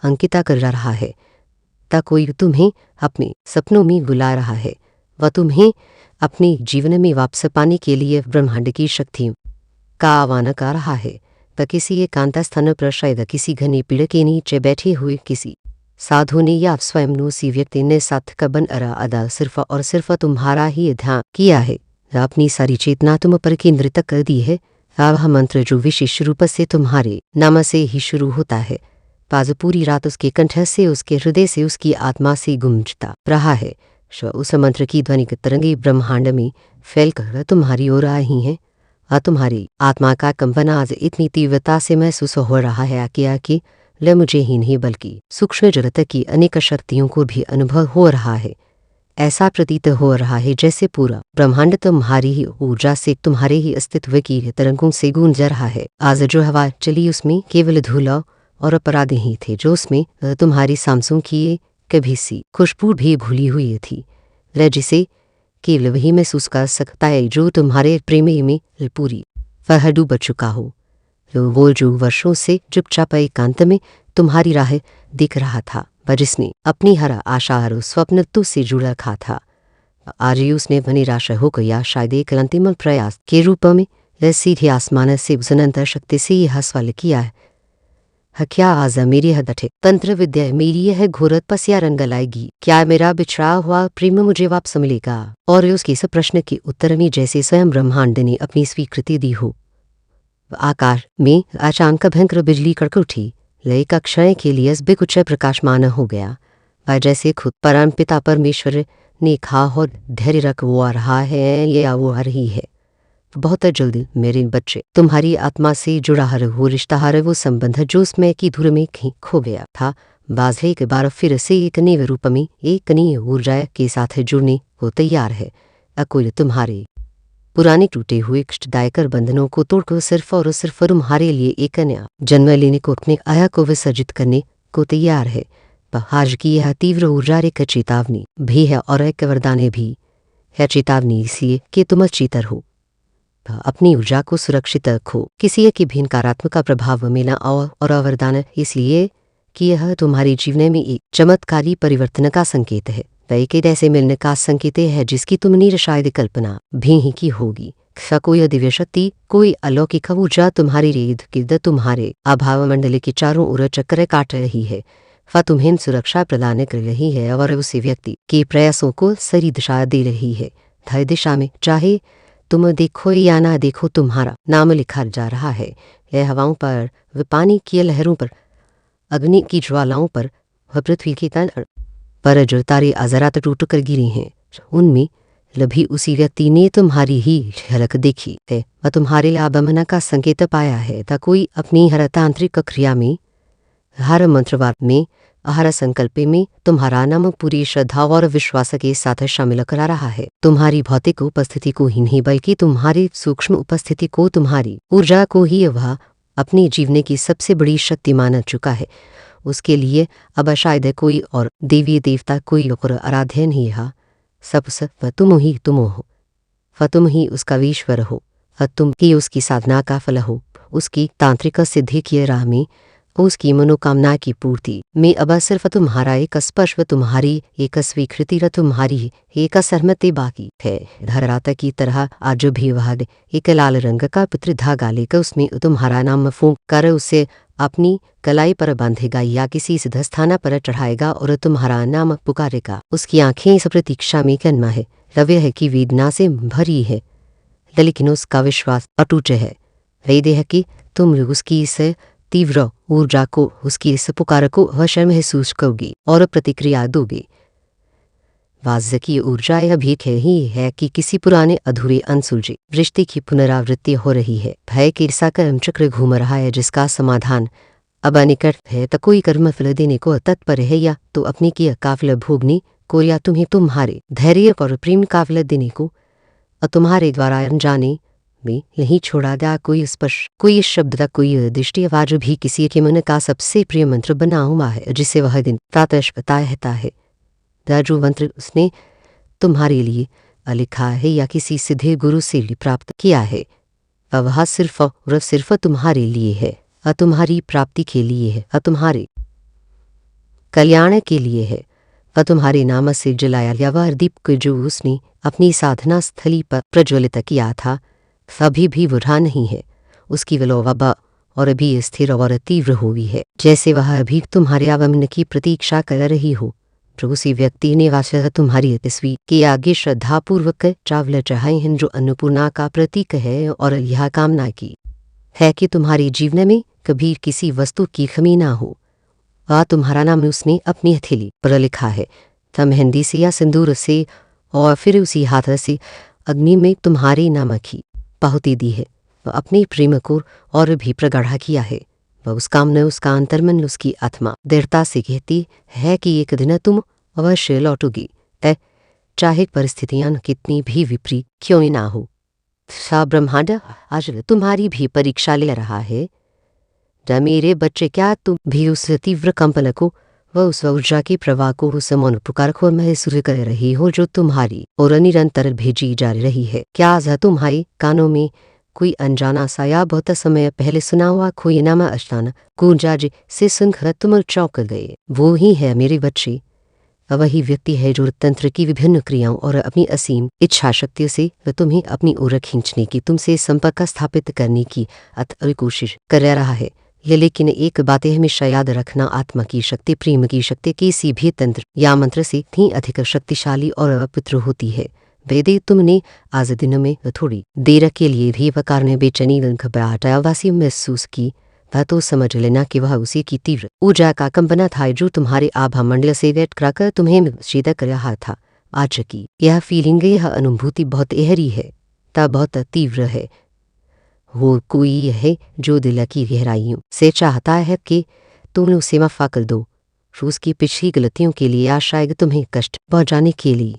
अंकिता कर रहा है। ता कोई तुम्हें अपने सपनों में बुला रहा है। वह तुम्हें अपने जीवन में वापस पाने के लिए ब्रह्मांड की शक्ति का आह्वान कर रहा है। वह किसी एकांत स्थान पर शायद किसी घने पेड़ के नीचे बैठे हुए किसी साधु ने या स्वयं उसी व्यक्ति ने साथ का बन अदा सिर्फ और सिर्फ तुम्हारा ही ध्यान किया है। अपनी सारी चेतना तुम पर केंद्रित कर दी है। वह मंत्र जो विशेष रूप से तुम्हारे नाम से ही शुरू होता है, पाज पूरी रात उसके कंठ से, उसके हृदय से, उसकी आत्मा से गूंजता रहा है। उस मंत्र की ध्वनिक तरंगे ब्रह्मांड में फैलकर तुम्हारी ओर आई हैं। तुम्हारी आत्मा का कंपन आज इतनी तीव्रता से महसूस हो रहा है कि ल मुझे ही नहीं बल्कि सूक्ष्म जगत की अनेक शक्तियों को भी अनुभव हो रहा है। ऐसा प्रतीत हो रहा है जैसे पूरा ब्रह्मांड तुम्हारी ही ऊर्जा से, तुम्हारे ही अस्तित्व की तरंगों से गूंज रहा है। आज जो हवा चली उसमें केवल धूला और अपराध ही थे, जो उसमें तुम्हारी सांसों की कभी सी खुशबू भी भूली हुई थी, जिसे केवल वही महसूस कर सकता है जो तुम्हारे प्रेम में पूरी वह डूब चुका हो। वो जो वर्षों से चुपचाप एकांत में तुम्हारी राह दिख रहा था, जिसने अपनी हर आशा और स्वप्न तो से जुड़ रखा था, आज ही उसने निराश हो गया शायद एक अंतिम प्रयास के रूप में सीधे आसमान से उस अनंत शक्ति से यह सवाल किया है, क्या आज मेरी यह दठे तंत्र विद्या, मेरी यह घोर तपस्या रंग लाएगी? क्या मेरा बिछड़ा हुआ प्रेम मुझे वापस मिलेगा? और उसके इस प्रश्न के उत्तर में जैसे स्वयं ब्रह्मांड ने अपनी स्वीकृति दी हो। आकाश में अचानक भयंकर बिजली कड़क उठी, लय का क्षण के लिए कुछ प्रकाशमान हो गया। वह जैसे खुद परम पिता परमेश्वर ने कहा और धैर्य रख वो आ रहा है, ये वो आ रही है। बहुत जल्दी मेरे बच्चे तुम्हारी आत्मा से जुड़ा हर वो रिश्ता, हर वो संबंध जो उसमें की धुर में कहीं खो गया था, बाज एक बार फिर से एक नए रूप में एक नई ऊर्जा के साथ जुड़ने को तैयार है। अकुल तुम्हारे पुराने टूटे हुए कष्टदायक बंधनों को तोड़कर सिर्फ और सिर्फ तुम्हारे लिए एक नया जन्म लेने को, अपने आया को विसर्जित करने को तैयार है। आज की यह तीव्र ऊर्जा एक चेतावनी भी है और एक वरदान भी है। चेतावनी इसलिए कि तुम चेतर हो, अपनी ऊर्जा को सुरक्षित रखो, किसी की भी नकारात्मक प्रभाव में न आओ, और वरदान इसलिए कि यह तुम्हारे जीवन में एक चमत्कारी परिवर्तन का संकेत है। वह एक ऐसे मिलने का संकेत है जिसकी तुमने शायद कल्पना भी ही की होगी। कोई दिव्य शक्ति, कोई अलौकिक ऊर्जा तुम्हारी इर्द गिर्द तुम्हारे अभाव मंडल के चारों ओर चक्कर काट रही है। वह तुम्हें सुरक्षा प्रदान कर रही है और उसी व्यक्ति के प्रयासों को सही दिशा दे रही है। हर दिशा में चाहे तुम देखो या ना देखो, तुम्हारा नाम लिखा जा रहा है। यह हवाओं पर, व पानी की लहरों पर, अग्नि की ज्वालाओं पर, वह पृथ्वी के तल पर जो तारे आज़रात टूट कर गिरी हैं, उनमें लभी उसी व्यक्ति ने तुम्हारी ही झलक देखी है व तुम्हारे आगमन का संकेत पाया है ता कोई अपनी हर तांत्रिक क्रिया में, हर मंत्रवाद में, हर संकल्प में तुम्हारा नाम पूरी श्रद्धा और विश्वास के साथ शामिल करा रहा है। तुम्हारी भौतिक उपस्थिति को ही नहीं बल्कि तुम्हारी सूक्ष्म उपस्थिति को, तुम्हारी ऊर्जा को ही वह अपने जीवन की सबसे बड़ी शक्ति मान चुका है। उसके लिए अब शायद कोई और देवी देवता, कोई और आराध्य नहीं है। सब तुम ही तुम हो, तुम ही उसका ईश्वर हो, तुम ही उसकी साधना का फल हो, उसकी तांत्रिक सिद्धि की राह में, उसकी मनोकामना की पूर्ति में अब सिर्फ तुम्हारा एक स्पर्श, तुम्हारी एक स्वीकृति, तुम्हारी एक सहमति बाकी है। धराता की तरह आज भी वह एक लाल रंग का पितृ धागा लेकर उसमें तुम्हारा नाम फूंक कर उसे अपनी कलाई पर बांधेगा या किसी सिद्ध स्थान पर चढ़ाएगा और तुम्हारा नाम पुकारेगा। उसकी आंखें इस प्रतीक्षा में कन्मा है, रव्य है कि वेदना से भरी है, लेकिन उसका विश्वास अटूट है। वेद है कि तुम उसकी इस तीव्र ऊर्जा को, उसकी इस पुकार को अवश्य महसूस करोगे और प्रतिक्रिया दोगे। वाज्य की ऊर्जा यह भी ही है कि किसी पुराने अधूरे अनसुलझे रिश्ते की पुनरावृत्ति हो रही है। भय के ऐसा कर्म चक्र घूम रहा है जिसका समाधान अब निकट है। तो कोई कर्म फल देने को तत्पर है या तो अपने की काफिल भोगने को, या तुम्हें तुम्हारे धैर्य और प्रेम काफिल देने को तुम्हारे द्वारा अनजाने में नहीं छोड़ा गया कोई स्पर्श, कोई शब्द, कोई दृष्टि, आवाज भी किसी के मन का सबसे प्रिय मंत्र बना हुआ है जिसे वह दिन प्रातः बताता है। जो मंत्र उसने तुम्हारे लिए लिखा है या किसी सीधे गुरु से प्राप्त किया है, वह सिर्फ और सिर्फ तुम्हारे लिए है, तुम्हारी प्राप्ति के लिए है, तुम्हारे कल्याण के लिए है। वह तुम्हारे नाम से जलाया गया वह दीप को जो उसने अपनी साधना स्थली पर प्रज्वलित किया था अभी भी बुरा नहीं है। उसकी विलोवा और अभी स्थिर और तीव्र हुई है, जैसे वह अभी तुम्हारे आगमन की प्रतीक्षा कर रही हो। जो उसी व्यक्ति ने वास्तव तुम्हारी तस्वीर के आगे श्रद्धापूर्वक चावल चढ़ाए हैं जो अन्नपूर्णा का प्रतीक है, और यह कामना की है कि तुम्हारे जीवन में कभी किसी वस्तु की कमी ना हो। वह तुम्हारा नाम उसने अपनी हथेली पर लिखा है, तब मेहंदी से या सिंदूर से, और फिर उसी हाथ से अग्नि में तुम्हारे नाम की पाहुति दी है। वह अपने प्रेम को और भी प्रगाढ़ किया है। वह उस कामना, उसका अंतर्मन, उसकी आत्मा दृढ़ता से कहती है कि एक दिन तुम अवश्य लौटोगी, चाहे परिस्थितियां कितनी भी विपरीत क्यों ही ना हो। सा ब्रह्मांड आज तुम्हारी भी परीक्षा ले रहा है। मेरे बच्चे, क्या तुम भी उस तीव्र कंपन को, वह उस ऊर्जा के प्रवाह को, उस मौन पुकार को महसूस कर रही हो जो तुम्हारी और निरंतर भेजी जा रही है? क्या आज तुम्हारे कानों में कोई अनजाना सा या बहुत समय पहले सुना हुआ कोई नाम अष्टाना गूंजा से सुनकर तुम चौंक गए? वो ही है मेरे बच्चे, वही व्यक्ति है जो तंत्र की विभिन्न क्रियाओं और अपनी असीम इच्छा शक्ति से वह तुम्हें अपनी ओर खींचने की, तुमसे संपर्क स्थापित करने की अथक कोशिश कर रहा है। लेकिन एक बात हमेशा याद रखना, आत्मा की शक्ति, प्रेम की शक्ति किसी भी तंत्र या मंत्र से इतनी अधिक शक्तिशाली और अपवित्र होती है। वेदे तुमने आज दिन में थोड़ी देर के लिए भी वकार ने बेचैनी घबराहट महसूस की, वह तो समझ लेना कि वह उसी की तीव्र ऊर्जा का कंपना था जो तुम्हारे आभा मंडल से वेट कराकर तुम्हें शीत कर रहा था। आज की यह फीलिंग, यह अनुभूति बहुत गहरी है, तब बहुत तीव्र है। वो कोई है जो दिल की गहराइयों से चाहता है कि तुम उसे माफ़ कर दो, उसकी पिछली गलतियों के लिए या शायद तुम्हें कष्ट पहुंचाने के लिए।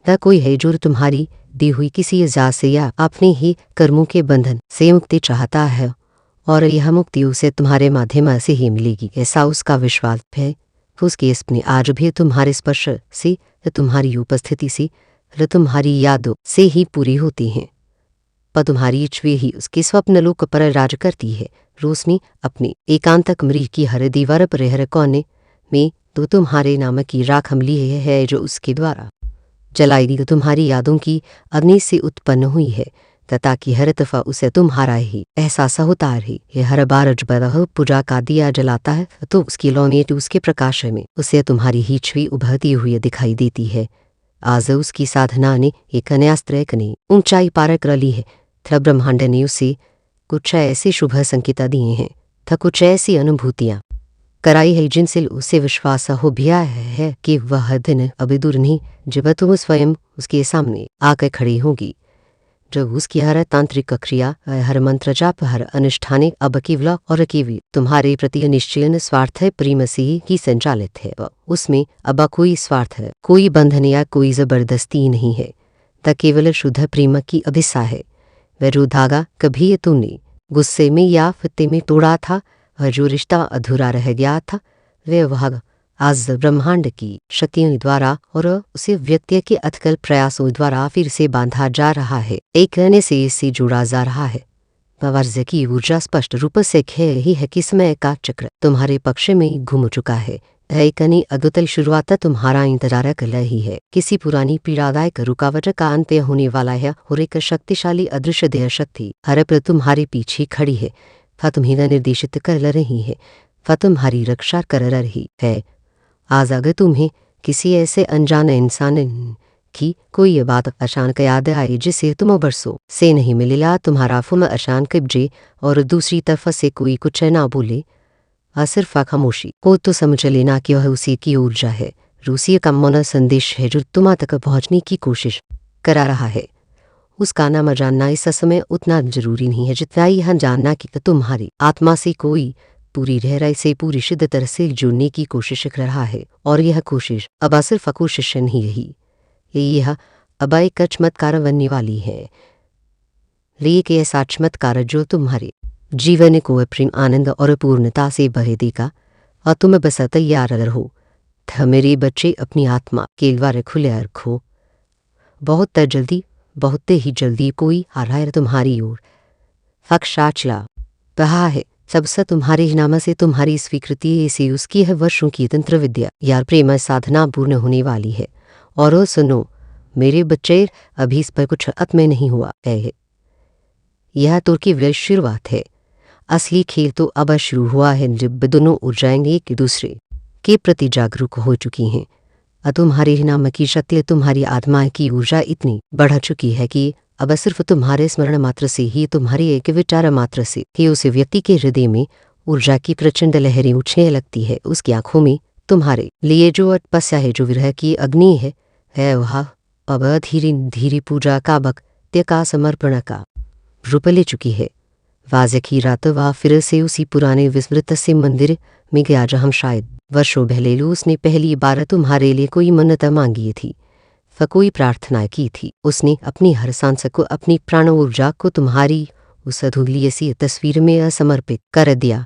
वह कोई है जो तुम्हारी दी हुई किसी इज़ा से या अपने ही कर्मों के बंधन से मुक्ति चाहता है, और यह मुक्ति उसे तुम्हारे माध्यम से ही मिलेगी, ऐसा उसका विश्वास है। उसके सपने आज भी तुम्हारे स्पर्श से, तुम्हारी उपस्थिति से, तुम्हारी यादों से ही पूरी होती हैं। पर तुम्हारी इच्छा ही उसके स्वप्न लोक पर राज करती है। रोशनी अपनी एकांत कमरे की हर दीवार पर हर कोने में तो तुम्हारे नाम की राख मिली है जो उसके द्वारा जलाई गई तुम्हारी यादों की अग्नि से उत्पन्न हुई है, ताकि हर दफा उसे तुम्हारा ही एहसास होता रहे। यह हर बार जब वह पूजा का दिया जलाता है तो उसकी लौनेट उसके प्रकाश में उसे तुम्हारी ही छवि उभरती हुई दिखाई देती है। आज उसकी साधना ने एक नया स्तर ने ऊंचाई पार कर ली है। था ब्रह्मांड ने उसे कुछ ऐसे शुभ संकेत दिए हैं, था कुछ ऐसी अनुभूतियां कराई है, जिनसे उसे विश्वास हो गया है कि वह दिन अब दूर नहीं जब तुम स्वयं उसके सामने आकर खड़ी होगी, जब उसकी हर तांत्रिक क्रिया, हर मंत्र जाप, हर अनुष्ठाने अब केवल और केवल तुम्हारे प्रति निश्चय स्वार्थ प्रेम से ही संचालित है। उसमें अब कोई स्वार्थ, कोई बंधन या कोई जबरदस्ती नहीं है, त केवल शुद्ध प्रेम की अभिसा है। वह जो धागा कभी तुमने गुस्से में या फत्ते में तोड़ा था, वह जो रिश्ता अधूरा रह गया था, वह आज ब्रह्मांड की शक्तियों द्वारा और उसे व्यक्ति के अथकल प्रयासों द्वारा फिर से बांधा जा रहा है, एक रहने से इससे जुड़ा जा रहा है। वर्ज की ऊर्जा स्पष्ट रूप से कह रही है कि समय का चक्र तुम्हारे पक्ष में घूम चुका है। एक नई अद्भुत शुरुआत तुम्हारा इंतजार कर रही है। किसी पुरानी पीड़ादायक रुकावट का अंत्य होने वाला है और एक शक्तिशाली अदृश्य देह शक्ति हर पर तुम्हारे पीछे खड़ी है, वह तुम्हें निर्देशित कर रही है, वह तुम्हारी रक्षा कर रही है। आज अगर तुम्हें किसी ऐसे अनजान इंसान की कोई बात अचानक याद आए जिसे तुम बरसों से नहीं मिलेला, तुम्हारा फोन अचानक बजे और दूसरी तरफ से कोई कुछ ना बोले, सिर्फ खामोशी हो, तो समझ लेना कि वह उसी की ऊर्जा है, रूसी का मौन संदेश है जो तुम तक पहुंचने की कोशिश करा रहा है। उसका नाम जानना इस समय उतना जरूरी नहीं है जितना यह जानना कि तुम्हारी आत्मा से कोई पूरी गहराई से पूरी शिद्दत से जुड़ने की कोशिश कर रहा है, और यह कोशिश अब सिर्फ कोशिश नहीं रही, यह अब एक चमत्कार बनने वाली है। लेकिन ऐसा चमत्कार जो तुम्हारे जीवन को प्रेम, आनंद और पूर्णता से भर देगा, और तुम बस तैयार रहो। मेरे बच्चे, अपनी आत्मा के द्वार खुले रखो। बहुत जल्दी, बहुत ही जल्दी कोई आ रहा है तुम्हारी ओर। फक्षा चला रहा है, सबसे तुम्हारे नाम से तुम्हारी स्वीकृति से उसकी है वर्षों की तंत्र विद्या या प्रेम साधना पूर्ण होने वाली है। और सुनो मेरे बच्चे, अभी इस पर कुछ में नहीं हुआ है, यह तो केवल शुरुआत है। असली खेल तो अब शुरू हुआ है, जब दोनों ऊर्जाएं एक दूसरे के प्रति जागरूक हो चुकी हैं। तुम्हारे नाम की शक्ति, तुम्हारी आत्मा की ऊर्जा इतनी बढ़ चुकी है कि अब सिर्फ तुम्हारे स्मरण मात्र से ही, तुम्हारे एक विचार मात्र से ही उस व्यक्ति के हृदय में ऊर्जा की प्रचंड लहरें उछलने लगती है। उसकी आंखों में तुम्हारे लिए जो तपस्या है, जो विरह की अग्नि है वह अब धीरे धीरे पूजा का भक्ति का समर्पण का रूप ले चुकी है। वाज़ की रात वह फिर से उसी पुराने विस्मृत से मंदिर में गया जहाँ शायद वर्षों पहले उसने पहली बार तुम्हारे लिए कोई मन्नत मांगी थी, वह कोई प्रार्थना की थी। उसने अपनी हर सांस को, अपनी प्राण ऊर्जा को तुम्हारी उस अधूरी सी तस्वीर में समर्पित कर दिया।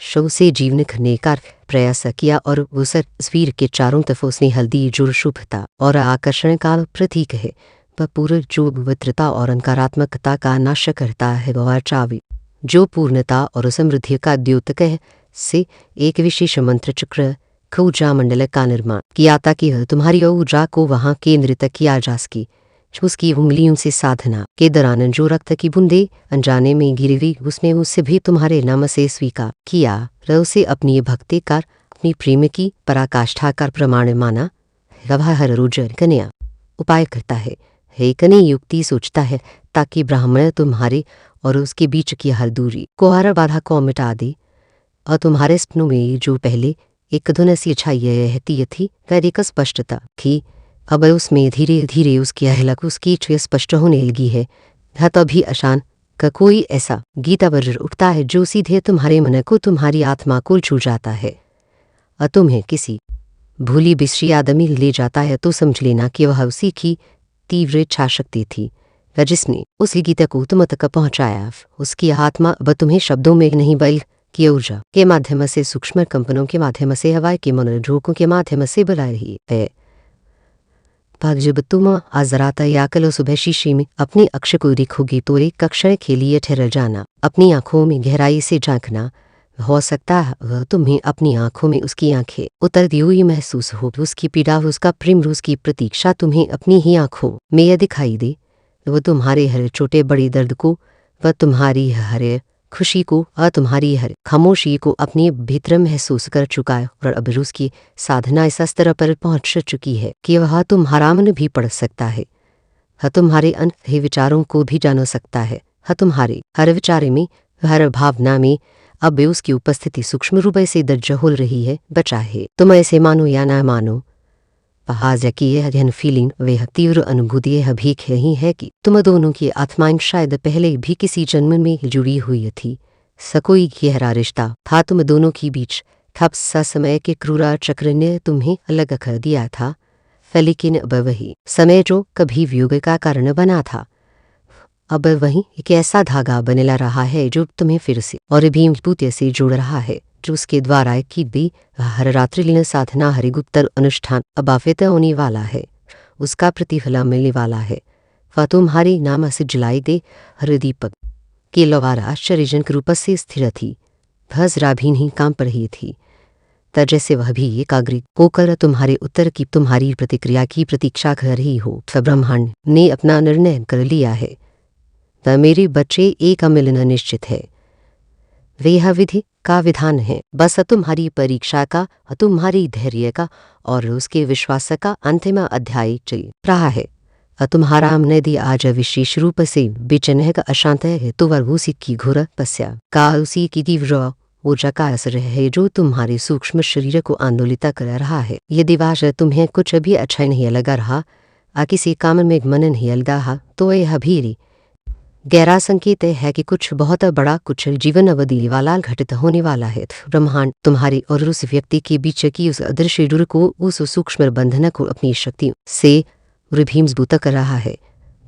शव से जीवन खने का प्रयास किया, और उस तस्वीर के चारों तरफ उसने हल्दी जो शुभता और आकर्षण का प्रतीक है, वह पूर्ण जो पवित्रता और नकारात्मकता का नाश करता है, वह चावी जो पूर्णता और समृद्धि का द्योतक है, से एक विशेष मंत्र चक्र ऊर्जा मंडल का निर्माण किया ताकि तुम्हारी ऊर्जा को वहां केंद्रित किया जा सके। उसकी उंगलियों से साधना के दौरान जो रक्त की बूंदे अनजाने में गिरी हुई, उसने उससे भी तुम्हारे नाम से स्वीकार किया, उसे अपनी भक्ति का, अपनी प्रेम की पराकाष्ठा का प्रमाण माना। वह हर रोज कन्या उपाय करता है, एक नई युक्ति सोचता है ताकि ब्राह्मण तुम्हारे और उसके बीच की हर दूरी को, हर बाधा को मिटा दे, और तुम्हारे सपनों में जो पहले एक धुन सी छाई रहती थी, वह एक स्पष्टता थी, अब उसमें धीरे धीरे उसकी अहलक, उसकी इच्छा स्पष्ट होने लगी है। वह तभी अशान का कोई ऐसा गीता वज्र उठता है जो सीधे तुम्हारे मन को, तुम्हारी आत्मा को छू जाता है, और तुम्हें किसी भूली बिसरी आदमी ले जाता है, तो समझ लेना कि वह उसी की तीव्र इच्छा शक्ति थी, वह जिसने उस गीता को तुम तक पहुंचाया। उसकी आत्मा अब तुम्हें शब्दों में नहीं बल्कि ऊर्जा के माध्यम से, सूक्ष्म कंपनों के माध्यम से, हवा के मनोरोगों के माध्यम से बुला रही है। जब तुम आज रात या कल सुबह शीशे में अपनी अक्ष को देखोगे तो एक क्षण के लिए ठहर जाना, अपनी आंखों में गहराई से झांकना। हो सकता है तुम्हें अपनी आंखों में उसकी आंखें उतरती हुई महसूस हो, उसकी पीड़ा, उसका प्रेम, उसकी प्रतीक्षा तुम्हें अपनी ही आंखों में यह दिखाई दे। वह तुम्हारे हर छोटे बड़े दर्द को, वह तुम्हारी हर खुशी को और तुम्हारी हर खामोशी को अपने भीतर महसूस कर चुका है, और अब उसकी साधना इस स्तर पर पहुंच चुकी है कि वह तुम्हारा मन भी पढ़ सकता है, वह तुम्हारे अनहे विचारों को भी जान सकता है, वह तुम्हारे हर विचार में, हर भावना में अब उसकी उपस्थिति सूक्ष्म रूप से दर्ज हो रही है, बचा है तुम ऐसे मानो या ना मानो। पहाजा की यह गहन फीलिंग, वह तीव्र अनुभूति यह भी यही है कि तुम दोनों की आत्माएं शायद पहले भी किसी जन्म में जुड़ी हुई थी। कोई गहरा रिश्ता था तुम दोनों के बीच। थप सा समय के क्रूरा चक्र ने तुम्हें अलग कर दिया था, लेकिन अब वही समय जो कभी वियोग का कारण बना था, अब वही एक ऐसा धागा बनेला रहा है जो तुम्हें फिर से और भी मजबूती से जोड़ रहा है, जो उसके द्वारा की भी हर रात्रि लीन साधना हरिगुप्तर अनुष्ठान अबाफित होने वाला है, उसका प्रतिफल मिलने वाला है। वह तुम्हारे नाम से जलाई दे हरदीपक के लवारा आश्चर्यजनक रूप से स्थिर थी। वह जरा भी नहीं काम पर रही थी, जैसे वह भी एकाग्रित होकर तुम्हारे उत्तर की, तुम्हारी प्रतिक्रिया की प्रतीक्षा कर रही हो। ब्रह्मांड ने अपना निर्णय कर लिया है, मेरे बच्चे एक मिलन निश्चित है। वह विधि का विधान है, बस तुम्हारी परीक्षा का, तुम्हारी धैर्य का और उसके विश्वास का अंतिम अध्याय चल रहा है। तुम्हारा यदि आज विशेष रूप से बेचैन है, अशांत है, तो वह उसी की घोर तपस्या का, उसी की तीव्र ऊर्जा का असर है जो तुम्हारे सूक्ष्म शरीर को आंदोलित कर रहा है। यदि आज तुम्हें कुछ भी अच्छा नहीं लगा रहा, किसी काम में मन नहीं लगा रहा, तो यह भी गहरा संकेत है कि कुछ बहुत बड़ा, कुछ जीवन अवधि वाला घटित होने वाला है। ब्रह्मांड तुम्हारे और उस व्यक्ति के बीच की उस अदृश्य डोर को, उस सूक्ष्म बंधन को अपनी शक्ति से भी मजबूत कर रहा है,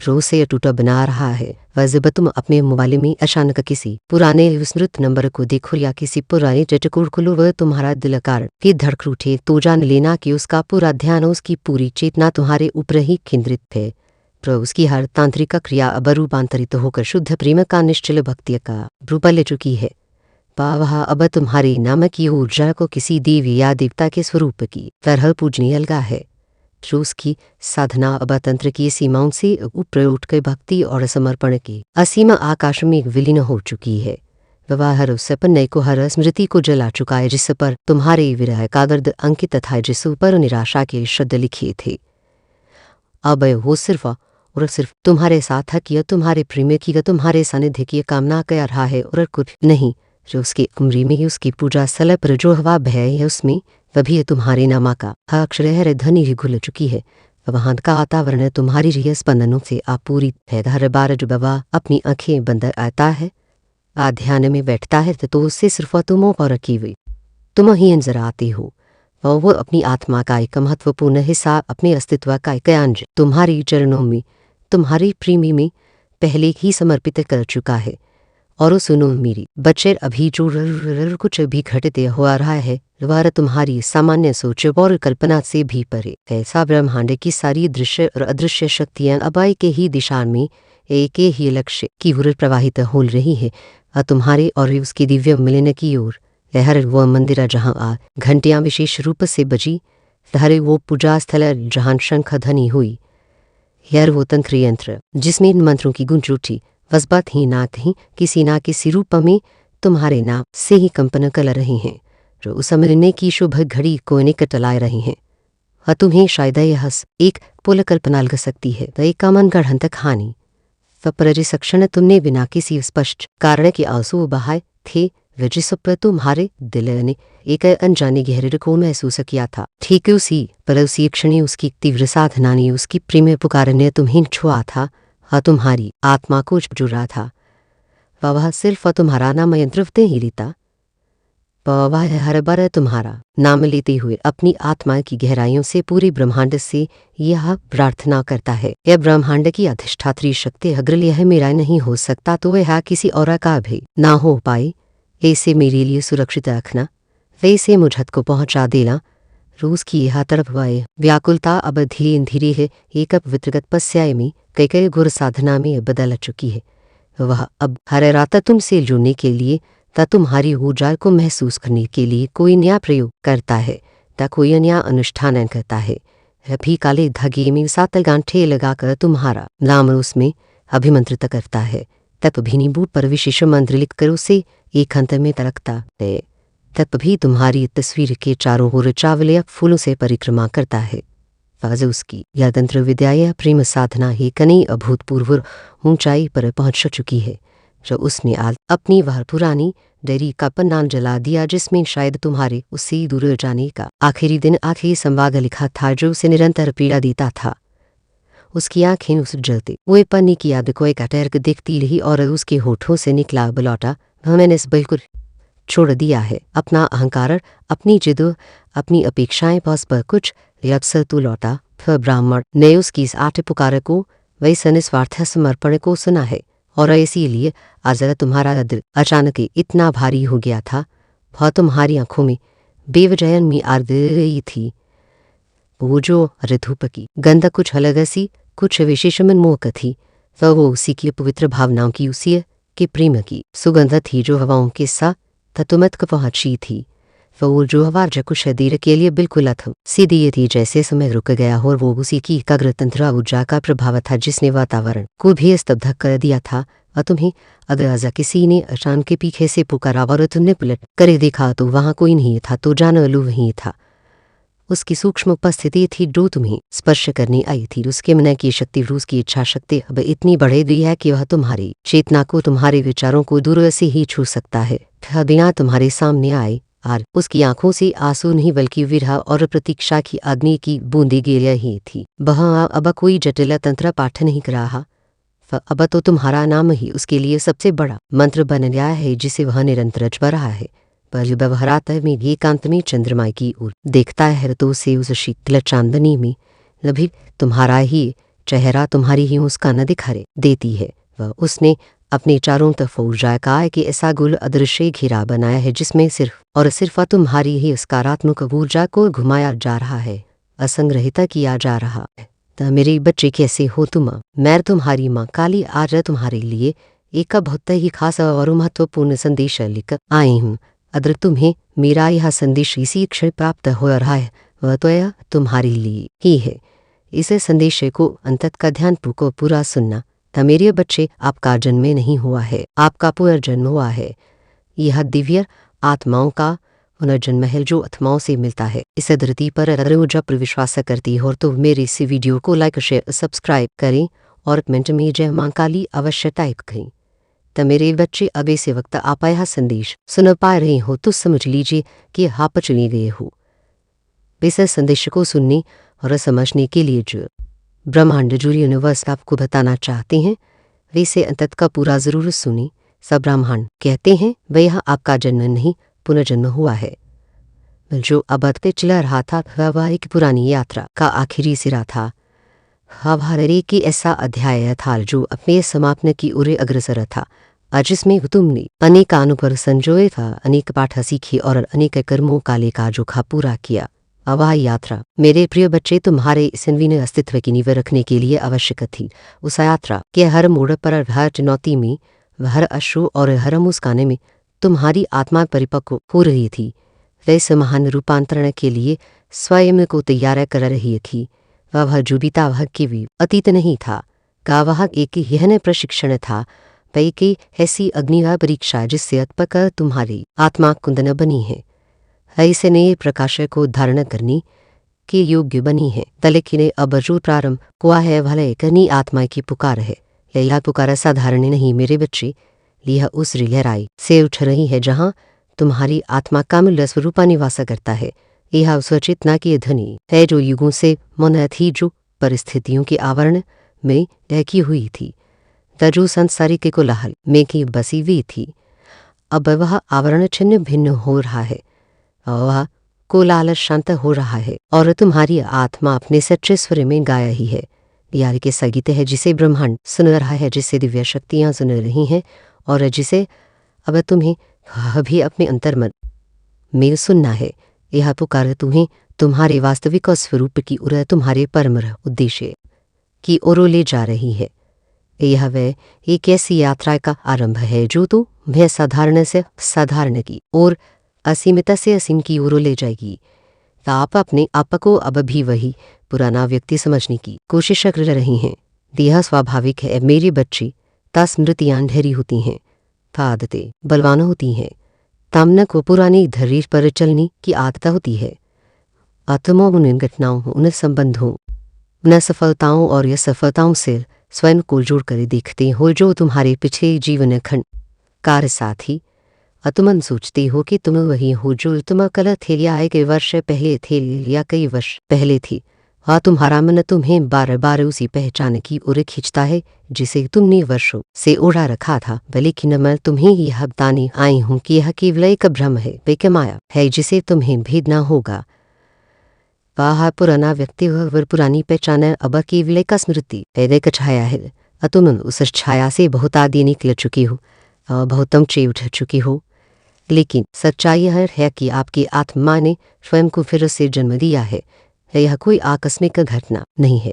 रोज से टूटा बना रहा है। वह जब तुम अपने मोबाइल में अचानक किसी पुराने विस्मृत नंबर को देखो या किसी पुराने चटकोर खुलो, वह तुम्हारा दिल कार की धड़क उठे, तो जान लेना कि उसका पूरा ध्यान, उसकी पूरी चेतना तुम्हारे ऊपर ही केंद्रित है। पर उसकी हर तांत्रिक क्रिया अब रूपांतरित होकर शुद्ध प्रेम का, निश्चल भक्ति का रूप ले चुकी है। वह अब तुम्हारे नाम की ऊर्जा को किसी देवी या देवता के स्वरूप की तरह पूजने लगा है, जो उसकी साधना अब तंत्र की सीमाओं से ऊपर उठकर भक्ति और समर्पण के असीम आकाश में विलीन हो चुकी है। वह हर उस सपने को, हर स्मृति को जला चुका है जिस पर तुम्हारे विरह का दर्द अंकित था, जिस पर निराशा के शब्द लिखे थे। अब वो सिर्फ और सिर्फ तुम्हारे साथ किया, तुम्हारे प्रेम की, तुम्हारे सानिध्य की कामना कर रहा है और कुछ नहीं। जो उसकी कुमरी में, उसकी पूजा स्थल पर जो हवा भय है, उसमें वही तुम्हारे नामा का अक्षर है, ध्वनि ही घुल चुकी है। वहां का वातावरण तुम्हारी रिय स्पंदनों से आपूरित है। हर बार जो बाबा अपनी आंखें बंद आता है, ध्यान में बैठता है, तो उससे सिर्फ तुम और की हुई तुम ही नजर आते हो। वो अपनी आत्मा का एक महत्वपूर्ण हिस्सा, अपने अस्तित्व का एक अंश तुम्हारी चरणों में, तुम्हारी प्रेमी में पहले ही समर्पित कर चुका है। और सुनो मेरी बच्चे, अभी जो कुछ भी घटित हो रहा है, वह तुम्हारी सामान्य सोच और कल्पना से भी परे। ऐसा ब्रह्मांड की सारी दृश्य और अदृश्य शक्तियां अब एक ही दिशा में, एक ही लक्ष्य की ओर प्रवाहित हो रही है, तुम्हारे और उसकी दिव्य मिलन की ओर। हर वो मंदिर जहाँ घंटियां विशेष रूप से बजी, हर वो पूजा स्थल जहाँ शंख ध्वनि हुई, यार वो तंत्र यंत्र जिसमें मंत्रों की गूंज उठी, वसबत ही ना कहीं किसी ना किसी रूप में तुम्हारे नाम से ही कंपन कर रहे हैं, जो उस मिलने की शुभ घड़ी को निकट लाए रहे हैं। तुम्हें शायद यह एक पुल कल्पना लग सकती है, तो एक मन गढ़ हानि पर जिस क्षण तुमने बिना किसी स्पष्ट कारण के आंसू बहाए थे, जिस पर तुम्हारे दिल ने एक अनजाने गहरे को महसूस किया था, ठीक उसी पर उसी क्षण उसकी तीव्र साधना ने, उसकी प्रेम पुकार ने तुम्हें छुआ था, तुम्हारी आत्मा को जुड़ा था। वह सिर्फ तुम्हारा नाम यंत्रवते ही लेता, वह हर बार तुम्हारा नाम लेते हुए अपनी आत्मा की गहराइयों से, पूरे ब्रह्मांड से यह प्रार्थना करता है, यह ब्रह्मांड की अधिष्ठात्री शक्ति, अगर यह मेरा नहीं हो सकता तो वह किसी और का भी ना हो पाए, ऐसे मेरे लिए सुरक्षित रखना, वैसे मुझत को पहुंचा देना। रोज की यह तड़प व्याकुलता अब धीरे धीरे है एक पवित्रगत तपस्या में, कई गुर साधना में बदल चुकी है। वह अब हर रात तुमसे जुड़ने के लिए, तुम्हारी ऊर्जा को महसूस करने के लिए कोई नया प्रयोग करता है, कोई नया अनुष्ठान करता है। अभी काले धागे में 7 गांठे लगाकर तुम्हारा नाम उसमें अभिमंत्रित करता है, तब भी नींबू पर विशेष मंत्र लिखकर उसे एक अंत में रखता है, तब भी तुम्हारी तस्वीर के चारों ओर चावल फूलों से परिक्रमा करता है। आज उसकी यह तंत्र विद्या या प्रेम साधना ही कई अभूतपूर्व ऊंचाई पर पहुंच चुकी है। जो उसने आज अपनी वह पुरानी डायरी का पन्ना जला दिया जिसमें शायद तुम्हारे उससे दूर जाने का आखिरी दिन आखिरी संवाद लिखा था जो उसे निरंतर पीड़ा देता था। उसकी आंखें उस जलते हुए पन्नी की याद को एक टर्क देखती रही और उसके होठों से निकला बलौटा, मैंने इस बिल्कुल छोड़ दिया है अपना अहंकार, अपनी जिद, अपनी अपेक्षाएं बस पर कुछ अक्सर तू लौटा। फिर ब्राह्मण ने उसकी इस आठ पुकार को, वैसे निस्वार्थ समर्पण को सुना है और इसीलिए आज तुम्हारा दिल अचानक ही इतना भारी हो गया था। वह तुम्हारी आंखों में बेवजह में आर्द रही थी। वो जो ऋतुप की गंध कुछ अलग सी, कुछ विशेष मनमोहक थी। वो उसी की पवित्र भावनाओं की, उसी के प्रेम की सुगंध थी जो हवाओं के साथ तत्वमत पहुंची थी। वो जो हवा कुछ देर के लिए बिल्कुल अथम सीधी थी, जैसे समय रुक गया और वो उसी की एकाग्र तंत्र ऊर्जा का प्रभाव था जिसने वातावरण को भी स्तब्ध कर दिया था। और तुम्हें अगर किसी ने अचानक के पीछे से पुकारा और तुमने पलट कर देखा तो वहां कोई नहीं था, तो जान लो वहीं था। उसकी सूक्ष्म उपस्थिति थी जो तुम्हें स्पर्श करने आई थी। उसके मन की शक्ति, उसकी इच्छा शक्ति अब इतनी बढ़ गई है कि वह तुम्हारी चेतना को, तुम्हारे विचारों को दूर से ही छू सकता है। बिना तुम्हारे सामने आए और उसकी आंखों से आंसू नहीं बल्कि विरह और प्रतीक्षा की अग्नि की बूंदें गिर रही थी। वह अब कोई जटिल तंत्र पाठ नहीं कर रहा, अब तो तुम्हारा नाम ही उसके लिए सबसे बड़ा मंत्र बन गया है जिसे वह निरंतर जप रहा है। पर व्यवहारात में एकांत में चंद्रमा की ओर देखता है तो उसे उस शीतल चांदनी में नभी तुम्हारा ही चेहरा, तुम्हारी ही मुस्कान दिखाई देती है। वह उसने अपने चारों तरफ ऊर्जा का कि ऐसा गुल अदृश्य घेरा बनाया है जिसमें सिर्फ और सिर्फ तुम्हारी ही सकारात्मक ऊर्जा को घुमाया जा रहा है, असंग्रहित किया जा रहा है। तो मेरे बच्चे कैसे हो तुम? मैं तुम्हारी माँ काली आज तुम्हारे लिए एक बहुत ही खास और महत्वपूर्ण संदेश लिख आई हूँ। अगर तुम्हें मेरा यह संदेश इसी क्षण प्राप्त हो रहा है, वह तो यह तुम्हारे लिए ही है। इस संदेश को अंत का ध्यानपूर्वक पूरा सुनना। तो मेरे बच्चे, आपका जन्म नहीं हुआ है, आपका पुनर्जन्म हुआ है। यह दिव्य आत्माओं का पुनर्जन्म है जो आत्माओं से मिलता है। इस धरती पर अगर जब विश्वास करती हो तो मेरे इस वीडियो को लाइक शेयर सब्सक्राइब करें और कमेंट में जय मां काली अवश्य टाइप करें। तो मेरे बच्चे, अब इसी वक्त आप यह संदेश सुन पा रहे हो तो समझ लीजिए कि आप चले गए हो। इस संदेश को सुनने और समझने के लिए जो ब्रह्मांड जो यूनिवर्स आपको बताना चाहते हैं वैसे अंत का पूरा जरूर सुने। सब ब्रह्मांड कहते हैं वह आपका जन्म नहीं पुनर्जन्म हुआ है। जो अब पे चला रहा था वह एक पुरानी यात्रा का आखिरी सिरा था। हवारे की ऐसा अध्याय था जो अपने समापन की ओर अग्रसर था, जिसमें तुमने अनेक अनुभव संजोए था, अनेक पाठ सीखे और अनेक कर्मों का लेखा जोखा पूरा किया। वह यात्रा मेरे प्रिय बच्चे तुम्हारे संवीन अस्तित्व की नींव रखने के लिए आवश्यक थी। उस यात्रा के हर मोड़ पर, हर चुनौती में, हर अश्रु और हर मुस्काने में तुम्हारी आत्मा परिपक्व हो रही थी। वैसे महान रूपांतरण के लिए स्वयं को तैयार कर रही थी। वह जो बीता वह की भी अतीत नहीं था, का वह एक यहन प्रशिक्षण था, वह की ऐसी अग्निवा परीक्षा जिससे अत्पक तुम्हारी आत्मा कुंदन बनी है, ऐसे नए प्रकाश को धारण करने के योग्य बनी है। लेकिन अब जो प्रारंभ हुआ है भले करनी आत्मा की पुकार है। यह पुकार साधारण नहीं मेरे बच्चे, यह उस गहराई से उठ रही है जहाँ तुम्हारी आत्मा का मूल स्वरूपा निवास करता है। यह उस चेतना की ध्वनि है जो युगों से मन थी, जो परिस्थितियों के आवरण में ढकी हुई थी, जो सांसारिक कोलाहल में की बसी हुई थी। अब वह आवरण छिन्न भिन्न हो रहा है, वह कोलाहल शांत हो रहा है और तुम्हारी आत्मा अपने सच्चे स्वर में गाया ही है। यार के संगीत है जिसे ब्रह्मांड सुन रहा है, जिसे दिव्य शक्तियां सुन रही हैं और जिसे अब तुम्हें भी अपने अंतर्मन में सुनना है। यह पुकार तुम्हें तुम्हारे वास्तविक स्वरूप की ओर, तुम्हारे परम उद्देश्य की ओर ले जा रही है। यह वह एक ऐसी यात्रा का आरंभ है जो तुम्हें साधारण से साधारण की और असीमित से असीम की ओर ले जाएगी। आप अपने आप को अब भी वही पुराना व्यक्ति समझने की कोशिश कर रही हैं। यह स्वाभाविक है मेरे बच्चे। स्मृतियां ढेरी होती हैं, आदतें बलवान होती हैं, तामना को पुरानी धरीर पर चलने की आदत होती है। आत्मा उन घटनाओं, उन संबंधों, उन सफलताओं और असफलताओं से स्वयं को जोड़ कर देखते हो जो तुम्हारे पिछले जीवन खंड कार साथी। तुम सोचते हो कि तुम वही हो जो तुम कल थे या कई वर्ष पहले थे या कई वर्ष पहले थी। तुम्हारा मन तुम्हें बार बार उसी पहचान की ओर खींचता है जिसे तुमने वर्षों से ओढ़ा रखा था, लेकिन मैं तुम्हें यह बताने आई हूँ कि यह केवल एक भ्रम है, एक माया है जिसे तुम्हें भेदना होगा। वह पुराना व्यक्ति व पुरानी पहचान अब केवल एक स्मृति है, एक छाया है। तुम उस छाया से बहुत आगे निकल चुकी हो, बहुत ऊंचे उठ चुकी हो, लेकिन सच्चाई यह है कि आपकी आत्मा ने स्वयं को फिर से जन्म दिया है। यह कोई आकस्मिक घटना नहीं है,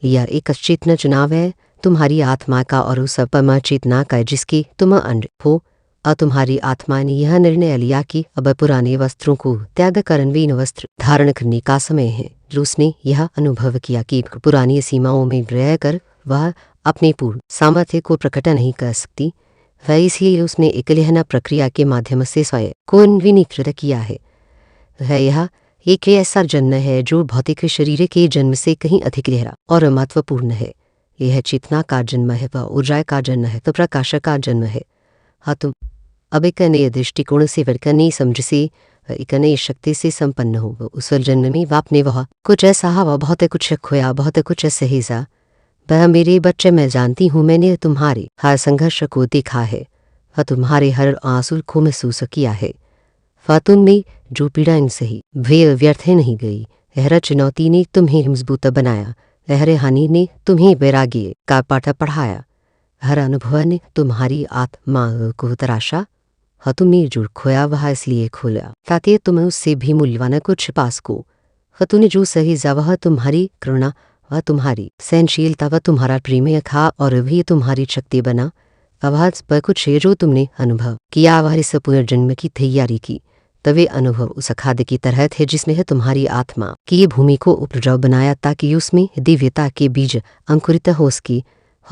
यह एक चेतना चुनाव है तुम्हारी आत्मा का और उस परमा चेतना का जिसकी तुम अंड हो। तुम्हारी आत्मा ने यह निर्णय लिया कि अब पुराने वस्त्रों को त्याग कर नवीन वस्त्र धारण करने का समय है। जो उसने यह अनुभव किया कि पुरानी सीमाओं में रहकर वह अपने पूर्ण सामर्थ्य को प्रकट नहीं कर सकती, वह इसलिए उसने एक लेहना प्रक्रिया के माध्यम से स्वयं को विनिकृत किया है। वह यह एक ऐसा जन्म है जो भौतिक शरीर के जन्म से कहीं अधिक गहरा और महत्वपूर्ण है। यह चेतना का जन्म है, वह ऊर्जा का जन्म है, तो प्रकाश का जन्म है। तुम अब एक नए दृष्टिकोण से एक नई समझ से एक नई शक्ति से संपन्न हो। उस जन्म में आपने वह कुछ ऐसा हवा, बहुत कुछ खोया, बहुत कुछ सहेजा। वह मेरे बच्चे, मैं जानती हूँ, मैंने तुम्हारे हर संघर्ष को देखा है, वह तुम्हारे हर आंसू को महसूस किया है। वह तुम में जो पीड़ा सही वे व्यर्थ नहीं गई। हर चुनौती ने तुम्हें मजबूत बनाया, हर हानि ने तुम्हें वैराग्य का पाठ पढ़ाया, हर अनुभव ने तुम्हारी आत्मा को तराशा। तुमने जो खोया वह इसलिए खोला ताकि तुम उससे भी मूल्यवान कुछ पा सको। तूने जो सहेजा वह तुम्हारी करुणा, वह तुम्हारी सहनशीलता, वह तुम्हारा प्रेम था और भी तुम्हारी शक्ति बना। आवाज पर कुछ है जो तुमने अनुभव किया, वह इस पुनर्जन्म की तैयारी की। तवे अनुभव उस खाद की तरह थे जिसने तुम्हारी आत्मा की भूमि को उपजाऊ बनाया ताकि उसमें दिव्यता के बीज अंकुरित हो सके।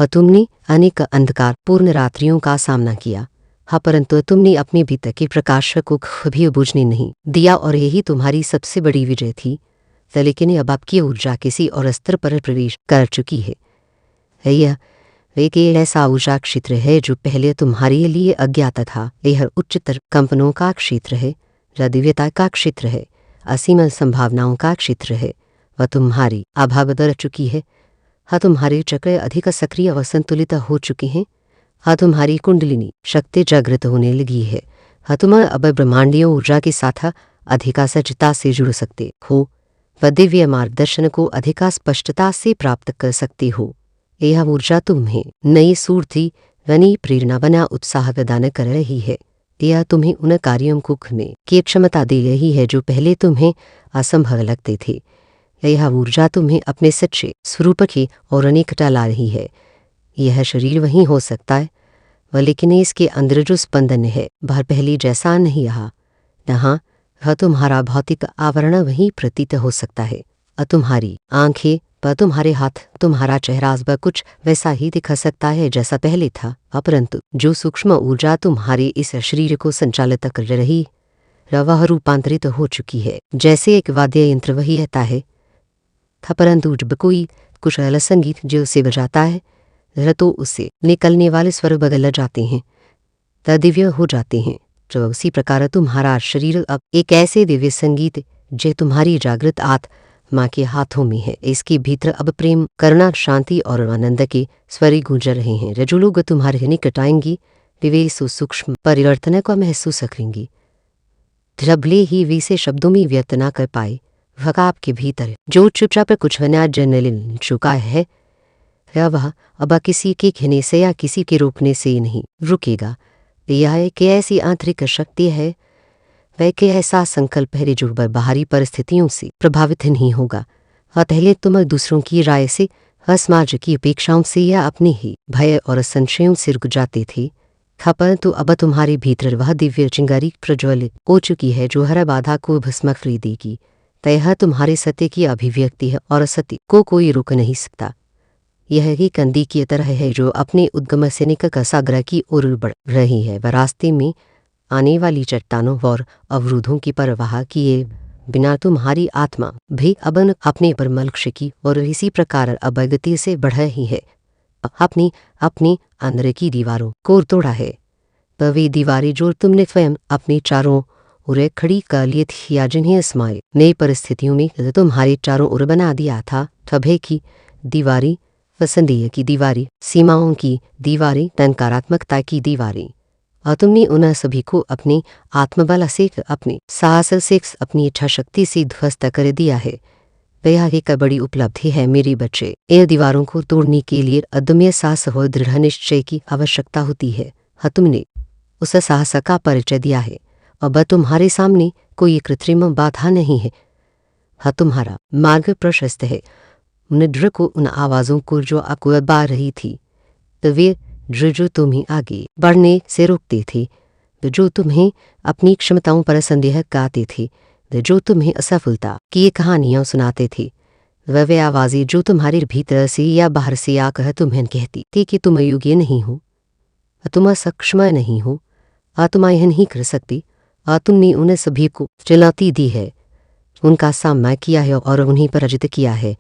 तुमने अनेक अंधकार पूर्ण रात्रियों का सामना किया, परंतु तुमने अपने भीतर के प्रकाश को कभी बुझने नहीं दिया और यही तुम्हारी सबसे बड़ी विजय थी। लेकिन अब आपकी ऊर्जा किसी और स्तर पर प्रवेश कर चुकी है। यह एक ऐसा ऊर्जा क्षेत्र है जो पहले तुम्हारे लिए अज्ञात था। यह उच्चतर कंपनों का क्षेत्र है, दिव्यता का क्षेत्र है, असीम संभावनाओं का क्षेत्र है। वह तुम्हारी आभा बदल चुकी है। तुम्हारे चक्र अधिक सक्रिय व संतुलित हो चुके हैं। तुम्हारी कुंडलिनी शक्ति जागृत होने लगी है। तुम अब ब्रह्मांडीय ऊर्जा के साथ अधिक सजता से जुड़ सकते हो, व दिव्य मार्गदर्शन को अधिक स्पष्टता से प्राप्त कर सकते हो। यह ऊर्जा तुम्हें नई स्फूर्ति व नई प्रेरणा बना उत्साह प्रदान कर रही है। यह तुम्हें उन कार्यों को करने की क्षमता दे रही है जो पहले तुम्हें असंभव लगते थे। यह ऊर्जा तुम्हें अपने सच्चे स्वरूप की ओर निकटा ला रही है। यह शरीर वही हो सकता है, लेकिन इसके अंदर जो स्पंदन है वह पहले जैसा नहीं रहा। यहाँ वह तुम्हारा भौतिक आवरण वही प्रतीत हो सकता है। तुम्हारी आंखें व तुम्हारे हाथ, तुम्हारा चेहरा वह कुछ वैसा ही दिखा सकता है जैसा पहले था, परंतु जो सूक्ष्म ऊर्जा तुम्हारे इस शरीर को संचालित कर रही वह रूपांतरित हो चुकी है। जैसे एक वाद्य यंत्र वही रहता है, परंतु जब कोई कुशल संगीत जो उसे बजाता है तो उससे निकलने वाले स्वर बदल जाते हैं, दिव्य हो जाते हैं। तो उसी प्रकार तुम्हारा शरीर अब एक ऐसे दिव्य संगीत जो तुम्हारी जागृत आत्मा के हाथों में है। इसके भीतर अब प्रेम, करुणा, शांति और आनंद के स्वर गूंज रहे हैं। जो लोग तुम्हारे निकट आएंगी वे इस सूक्ष्म परिवर्तन को महसूस करेंगी। भले ही वे इसे शब्दों में व्यक्त न कर पाए, वह आपके भीतर जो चुपचाप कुछ नया जन्म ले चुका है वह अब किसी के कहने से या किसी के रोकने से नहीं रुकेगा। यह एक ऐसी आंतरिक शक्ति है, वह एक ऐसा संकल्प है जो बाहरी परिस्थितियों से प्रभावित नहीं होगा। पहले तुम दूसरों की राय से, समाज की अपेक्षाओं से या अपने ही भय और संशयों से रुक जाते थे, परंतु अब तुम्हारे भीतर वह दिव्य चिंगारी प्रज्वलित हो चुकी है जो हर बाधा को भस्म कर देगी। यह तुम्हारे सत्य की अभिव्यक्ति है और सत्य को कोई रोक नहीं सकता। यह एक नदी की तरह है जो अपने उद्गम से निकल सागर की ओर बढ़ रही है। वह रास्ते में आने वाली चट्टानों और अवरोधों की परवाह किए बिना तुम्हारी आत्मा भी अब अपने परम लक्ष्य की और इसी प्रकार अब गति से बढ़ रही है। अपनी अपनी अंदर की दीवारों को तोड़ा है। पर वे दीवारें जो तुमने स्वयं अपने चारों ओर खड़ी कर लिए थी या जिन्हें इस्माइल नई परिस्थितियों में तुम्हारे चारों ओर बना दिया था, तभे की दीवारें, पसंदीय की दीवारें, सीमाओं की दीवारें, नकारात्मकता की दीवारें, और तुमने उन सभी को अपने आत्मबल से, अपने साहस से, अपनी इच्छा शक्ति से ध्वस्त कर दिया है। यह एक बड़ी उपलब्धि है मेरे बच्चे। इन दीवारों को तोड़ने के लिए अदम्य साहस और दृढ़ निश्चय की आवश्यकता होती है। तुमने उस साहस का परिचय दिया है। अब तुम्हारे सामने कोई कृत्रिम बाधा नहीं है। तुम्हारा मार्ग प्रशस्त है। निड्र को उन आवाज़ों को जो आपको बार रही थी, तो वे जो तुम्हें आगे बढ़ने से रोकते थे, जो तुम्हें अपनी क्षमताओं पर संदेह करते थे, जो तुम्हें असफलता की कहानियाँ सुनाते थे, वे आवाज़ें जो तुम्हारे भीतर से या बाहर से आकर तुम्हें कहती थी कि तुम योग्य नहीं हो, तुम सक्षम नहीं हो, तुम यह नहीं कर सकती। तुमने उन सभी को चुनौती दी है, उनका सामना किया है और उन्हें पराजित किया है।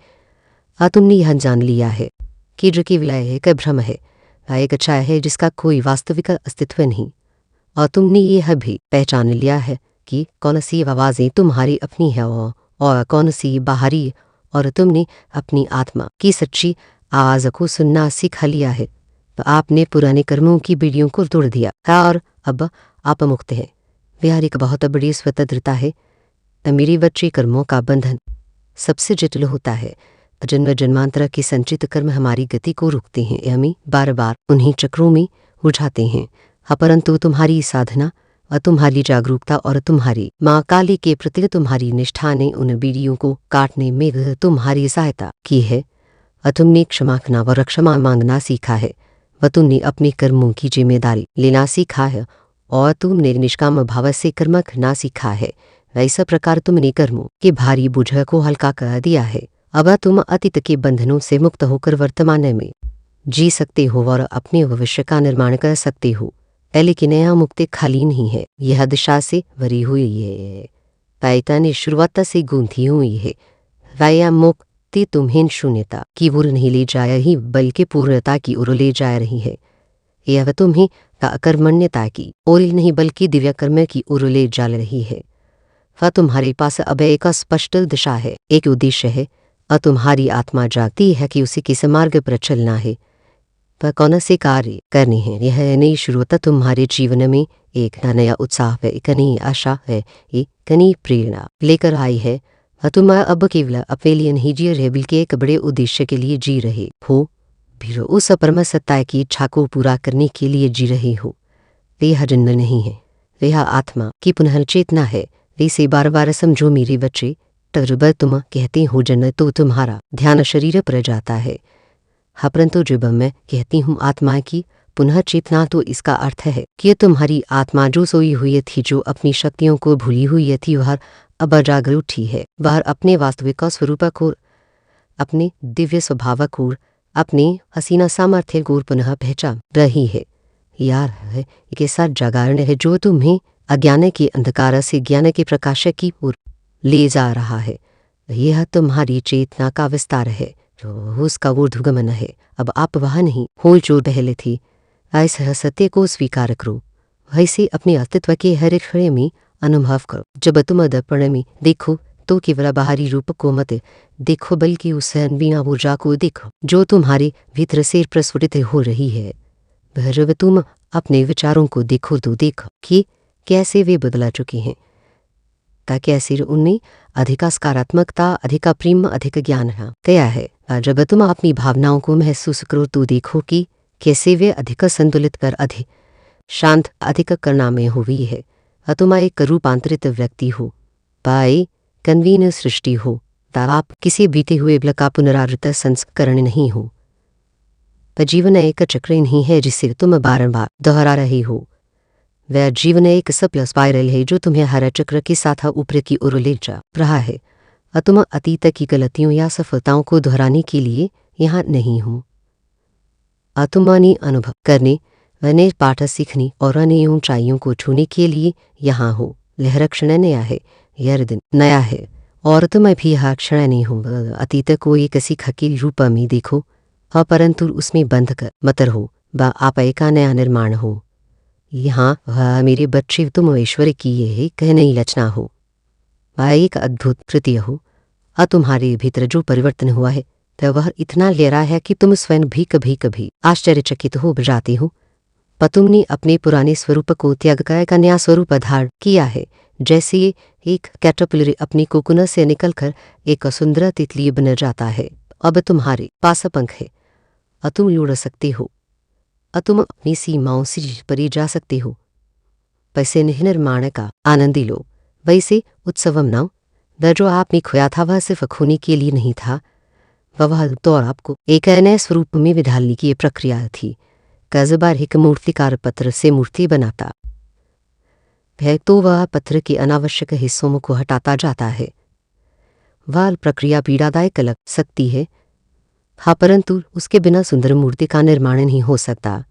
तुमने यह जान लिया है कि जो केवल एक भ्रम है, एक छाया है जिसका कोई वास्तविक अस्तित्व नहीं। और तुमने यह भी पहचान लिया है कि कौन सी आवाज़ें तुम्हारी अपनी है और कौन सी बाहरी, और तुमने अपनी आत्मा की सच्ची आवाज़ को सुनना सीख लिया है। तो आपने पुराने कर्मों की बीड़ियों को तोड़ दिया और अब आप मुक्त हैं। वह एक बहुत बड़ी स्वतंत्रता है। मेरे बच्चे, कर्मों का बंधन सबसे जटिल होता है। जन्म जन्मांतर के संचित कर्म हमारी गति को रोकते हैं, हमें बार बार उन्हीं चक्रों में उलझाते हैं। परंतु तुम्हारी साधना और तुम्हारी जागरूकता और तुम्हारी माँ काली के प्रति तुम्हारी निष्ठा ने उन बीड़ियों को काटने में तुम्हारी सहायता की है। तुमने क्षमा करना व क्षमा मांगना सीखा है, व तुमने अपने कर्मों की जिम्मेदारी लेना सीखा है, और तुमने निष्काम भाव से कर्म करना सीखा है। वैसा प्रकार तुमने कर्मों के भारी बोझ को हल्का कर दिया है। अब तुम अतीत के बंधनों से मुक्त होकर वर्तमान में जी सकते हो और अपने भविष्य का निर्माण कर सकते हो। लेकिन यह मुक्ति खाली नहीं है, यह दिशा से भरी हुई है, पैतने शुरुआत से गूंथी हुई है। वह मुक्ति तुम्हें शून्यता की ओर नहीं ले जा रही, बल्कि पूर्णता की ओर ले जा रही है। यह तुम्हें अकर्मण्यता की ओर नहीं, बल्कि दिव्य कर्म की ओर ले जा रही है। वह तुम्हारे पास अब एक स्पष्ट दिशा है, एक उद्देश्य है, और तुम्हारी आत्मा जागती है कि उसी किस मार्ग पर चलना है, वह कौन से कार्य करने हैं। यह नई शुरुआत तुम्हारे जीवन में एक नया उत्साह है, एक नई आशा है, एक नई प्रेरणा लेकर आई है। तुम अब केवल अपने लिए नहीं जी रहे, बल्कि एक बड़े उद्देश्य के लिए जी रहे हो। फिर उस परम सत्ता की इच्छा को पूरा करने के लिए जी रहे हो। यह जन्म नहीं है, यह आत्मा की पुनः चेतना है। इसे बार बार समझो मेरे बच्चे। तजुर्बा तुम कहते हो जन्म, तो तुम्हारा ध्यान शरीर पर जाता है। परंतु जब मैं कहती हूँ आत्मा की पुनः चेतना, तो इसका अर्थ है कि तुम्हारी आत्मा जो सोई हुई थी, जो अपनी शक्तियों को भूली हुई थी, वह अब जाग उठी है। वह अपने वास्तविक स्वरूप को, अपने दिव्य स्वभाव को, अपने हसीना सामर्थ्य को पुनः पहचान रही है। यार है एक साथ जागरण है जो तुम्हें अज्ञान के अंधकार से ज्ञान के प्रकाश की ओर ले जा रहा है। यह तुम्हारी चेतना का विस्तार है, जो उसका ऊर्ध्वगमन है। अब आप वह नहीं हो जो पहले थी। ऐसे सत्य को स्वीकार करो, वैसे अपने अस्तित्व के हर क्षण में अनुभव करो। जब तुम दर्पण में देखो, तो केवल बाहरी रूप को मत देखो, बल्कि उस अनवीना ऊर्जा को देखो जो तुम्हारे भीतर से प्रस्फुटित हो रही है। जब तुम अपने विचारों को देखो, तो देखो कि कैसे वे बदला चुके हैं, कैसे उनमें अधिक सकारात्मकता, अधिक प्रेम, अधिक ज्ञान क्या है। जब तुम अपनी भावनाओं को महसूस करो, तो देखो कि कैसे वे अधिक संतुलित कर, अधिक शांत, अधिक करुणामय हुई है। तुम एक रूपांतरित व्यक्ति हो, पाए कन्वीन सृष्टि हो। आप किसी बीते हुए बल का पुनरावृत्त संस्करण नहीं हो। पर जीवन एक चक्र नहीं है जिसे तुम बारंबार दोहरा रहे हो। वह जीवन एक सप्ल स्पाइरल है जो तुम्हें हर चक्र के साथ ऊपर की ओर ले जा रहा है। तुम अतीत की गलतियों या सफलताओं को दोहराने के लिए यहाँ नहीं हो। तुम नए अनुभव करने, नए पाठ सीखने और नई ऊंचाइयों को छूने के लिए यहाँ हो। यह क्षण नया है, यह दिन नया है, और तुम भी यह क्षण नहीं हो। अतीत को एक सीख के रूप में देखो, परंतु उसमें बंध कर मत रहो, व आप का नया निर्माण हो। यहाँ वह मेरे बच्चे तुम ईश्वर की यह कह नहीं रचना हो, वह एक अद्भुत कृत्य हो। तुम्हारे भीतर जो परिवर्तन हुआ है तो वह इतना गहरा है कि तुम स्वयं भी कभी कभी आश्चर्यचकित हो जाते हो। पर तुमने अपने पुराने स्वरूप को त्याग कर एक नया स्वरूप धारण किया है, जैसे एक कैटरपिलर अपनी कोकुन से निकलकर एक सुंदर तितली बन जाता है। अब तुम्हारे पास पंख है, तुम उड़ सकते हो, तुम अपनी सीमाओं से परे जा सकते हो। पैसे निर्माण का आनंद लो, वैसे उत्सव मनाओ। वह जो आप में खोया था वह सिर्फ खोने के लिए नहीं था, वह तो आपको एक नए स्वरूप में विधालने की प्रक्रिया थी। कज़बार एक मूर्तिकार पत्थर से मूर्ति बनाता है तो वह पत्थर के अनावश्यक हिस्सों को हटाता जाता है। वह प्रक्रिया पीड़ादायक लग सकती है, परंतु उसके बिना सुंदर मूर्ति का निर्माण नहीं हो सकता।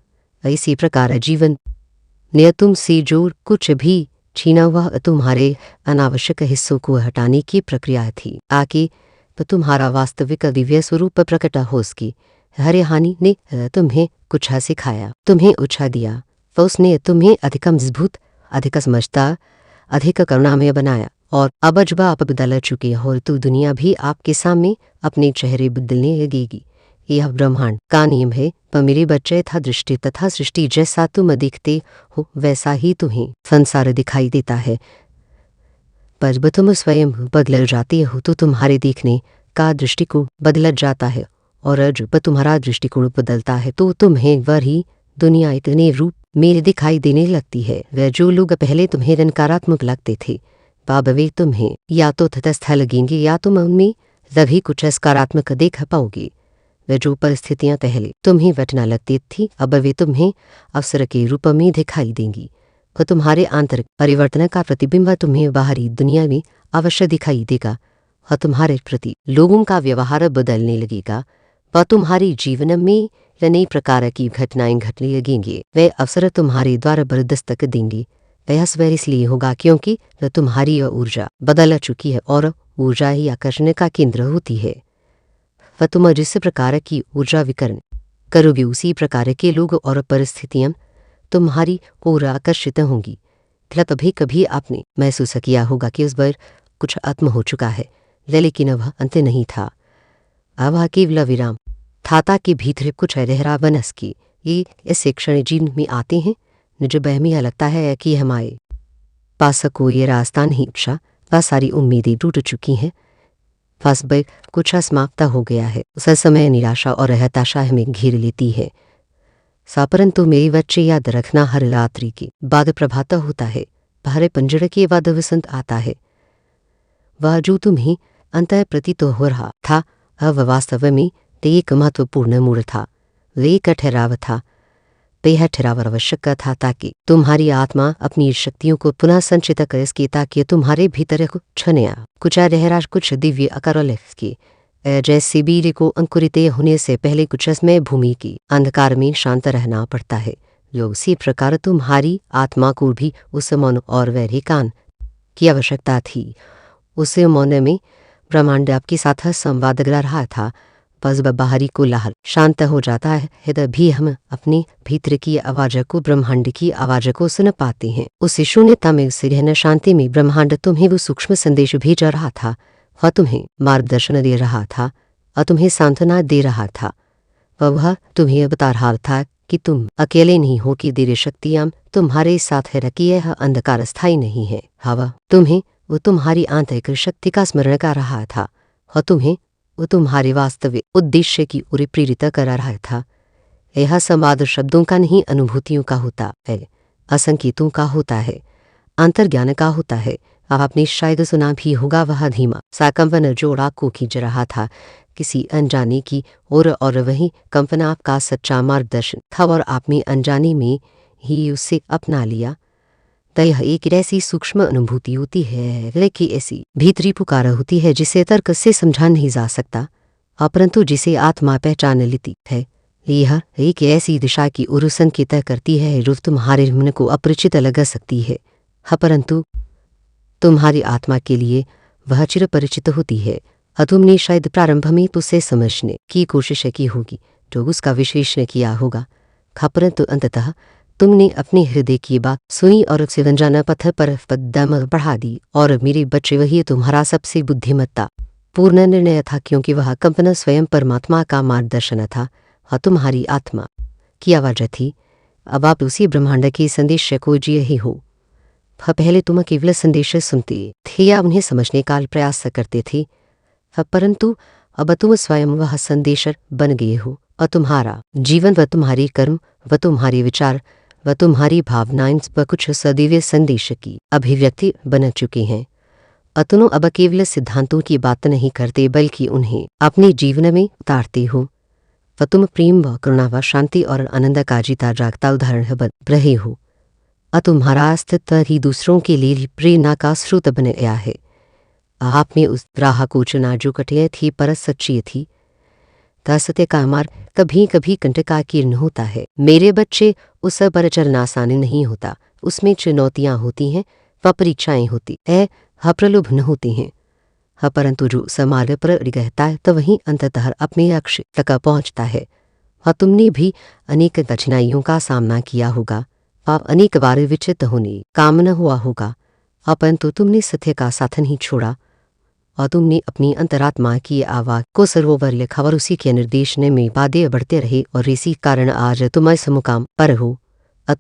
इसी प्रकार जीवन ने तुमसे जो कुछ भी छीना वह तुम्हारे अनावश्यक हिस्सों को हटाने की प्रक्रिया थी, आके तुम्हारा वास्तविक दिव्य स्वरूप प्रकट हो सकी। हर हानि ने तुम्हें कुछ सिखाया, तुम्हें उत्साह दिया, उसने तुम्हें अधिक मजबूत, अधिक समझदार, अधिक करुणामय बनाया। और अब जब आप बदल चुके हो तो दुनिया भी आपके सामने अपने चेहरे बदलने लगेगी। यह ब्रह्मांड का नियम है। पर मेरे बच्चे था दृष्टि तथा सृष्टि जैसा तुम दिखते हो वैसा ही तुम्हें संसार दिखाई देता है। पर जब तुम स्वयं बदल जाते हो तो तुम्हारे देखने का दृष्टिकोण बदल जाता है, और जब तुम्हारा दृष्टिकोण बदलता है तो तुम्हें वही दुनिया इतने रूप में दिखाई देने लगती है। वह जो लोग पहले तुम्हें नकारात्मक लगते थे, अब वे तुम्हें या तो तटस्थ लगेंगे या तुम उनमें तभी कुछ सकारात्मक देख पाओगे। वे जो परिस्थितियां पहले तुम्हें वटना लगती थी अब वे तुम्हें अवसर के रूप में दिखाई देंगी। वह तुम्हारे आंतरिक परिवर्तन का प्रतिबिंब तुम्हें बाहरी दुनिया में अवश्य दिखाई देगा। वह तुम्हारे प्रति लोगों का व्यवहार बदलने लगेगा। वह तुम्हारे जीवन में नई प्रकार की घटनाएं घटने लगेंगे। वे अवसर तुम्हारे द्वारा बरदस्तक देंगे। वह स्वयं इसलिए होगा क्योंकि वह तुम्हारी ऊर्जा बदल चुकी है, और ऊर्जा ही आकर्षण का केंद्र होती है। वह तुम जिस प्रकार की ऊर्जा विकर्ण करोगे उसी प्रकार के लोग और परिस्थितियां तुम्हारी ओर आकर्षित होंगी। कभी कभी आपने महसूस किया होगा कि उस बार कुछ आत्म हो चुका है, लेकिन वह अंत नहीं था। वह केवल विराम था ताकि भीतर कुछ रहरा बनस की ये ऐसे क्षण जीवन में आते हैं जब हमें लगता है कि हमारे पास कोई रास्ता नहीं बचा, वह सारी उम्मीदें टूट चुकी हैं, बस भाई कुछ समाप्त हो गया है। उस समय निराशा और हताशा हमें घेर लेती है। परंतु मेरे बच्चे याद रखना, हर रात्रि के बाद प्रभात होता है, हर पंजड़ के बाद वसंत आता है। वह जो तुम्हें अंतः प्रतीत हो रहा था अब वास्तव में एक महत्वपूर्ण मोड़ था। वे एक ठहराव था। यह ठहराव आवश्यक था ताकि तुम्हारी आत्मा अपनी शक्तियों को पुनः संचित कर सके, ताकि तुम्हारे भीतर कुछ नया, कुछ रहरा, कुछ दिव्य आकार के जैसे बीज को अंकुरित होने से पहले कुछ समय भूमि की अंधकार में शांत रहना पड़ता है। जो उसी प्रकार तुम्हारी आत्मा को भी उस मौन और वैरी कान की आवश्यकता थी। उस मौन में ब्रह्मांड आपके साथ संवाद कर रहा था। बस बाहरी कोलाहल शांत हो जाता है तभी हम अपने भीतर की आवाज को, ब्रह्मांड की आवाज को सुन पाते हैं। उस शून्यता में, उस गहन शांति में ब्रह्मांड तुम्हें वो सूक्ष्म संदेश भेज रहा था। वह तुम्हें मार्गदर्शन दे रहा था और तुम्हें सांत्वना दे रहा था। वह तुम्हें बता रहा था कि तुम अकेले नहीं हो, कि देर शक्तियां तुम्हारे साथ है, रखी यह अंधकार स्थायी नहीं है। हवा तुम्हें वो तुम्हारी आंतरिक शक्ति का स्मरण कर रहा था, और तुम्हें वो तुम्हारे वास्तविक उद्देश्य की ओर प्रेरित कर रहा था। यह संवाद शब्दों का नहीं, अनुभूतियों का होता है, असंकेतों का होता है, अंतर्ज्ञान का होता है। आपने शायद सुना भी होगा, वह धीमा सा कंपन जोड़ा को खींच रहा था किसी अनजाने की ओर, और वही कंपन आपका सच्चा मार्गदर्शन था, और आपने अनजाने में ही उसे अपना लिया। तो यह एक ऐसी सूक्ष्म अनुभूति होती है, लेकिन ऐसी भीतरी पुकार होती है जिसे तर्क से समझा नहीं जा सकता, परंतु जिसे आत्मा पहचान लेती है। यह एक ऐसी दिशा की ओर संकेत करती है जो तुम्हारे मन को अपरिचित लग सकती है, परंतु तुम्हारी आत्मा के लिए वह चिर परिचित होती है। तुमने शायद प्रारंभ में तो उसे समझने की कोशिश की होगी, तो उसका विश्लेषण किया होगा। परंतु अंततः तुमने अपने हृदय की बात सुनी और उसे अनजाना पत्थर पर कदम बढ़ा दी। और मेरे बच्चे, वही तुम्हारा सबसे बुद्धिमत्ता पूर्ण निर्णय था, क्योंकि वह कंपन स्वयं परमात्मा का मार्गदर्शन था और तुम्हारी आत्मा की आवाज़ थी। अब आप उसी ब्रह्मांड के संदेश को जी रहे हो। पहले तुम केवल संदेश सुनते थे या उन्हें समझने का प्रयास करते थे, परंतु अब तुम स्वयं वह संदेश बन गए हो। और तुम्हारा जीवन व तुम्हारे कर्म व तुम्हारे विचार व तुम्हारी भावनाएं व कुछ सदैव संदेश की अभिव्यक्ति बन चुके हैं। तुम अब केवल सिद्धांतों की बात नहीं करते, बल्कि उन्हें अपने जीवन में उतारते हो। तुम प्रेम व करुणा व शांति और आनंद का जीता जागता उदाहरण बन रहे हो। तुम्हारा अस्तित्व ही दूसरों के लिए प्रेरणा का स्रोत बन गया है। आप में उस राह को चुना जो कठिन थी पर सच्ची थी। सत्य का मार्ग कभी कभी कंटकाकीर्ण होता है मेरे बच्चे। उस पर चलना आसान नहीं होता। उसमें चुनौतियां होती हैं व परीक्षाएं होती है, प्रलोभन होते हैं। परंतु जो समार्ग पर रहता है तो वहीं अंततः अपने लक्ष्य तक पहुंचता है। तुमने भी अनेक कठिनाइयों का सामना किया होगा, अनेक बार विचलित होने काम न हुआ होगा, परंतु तुमने सत्य का साथ नहीं छोड़ा और तुमने अपनी अंतरात्मा की आवाज़ को सरोवर लिखा और उसी के निर्देशन में बाधे बढ़ते रहे और इसी कारण आज तुम इस मुकाम पर हो।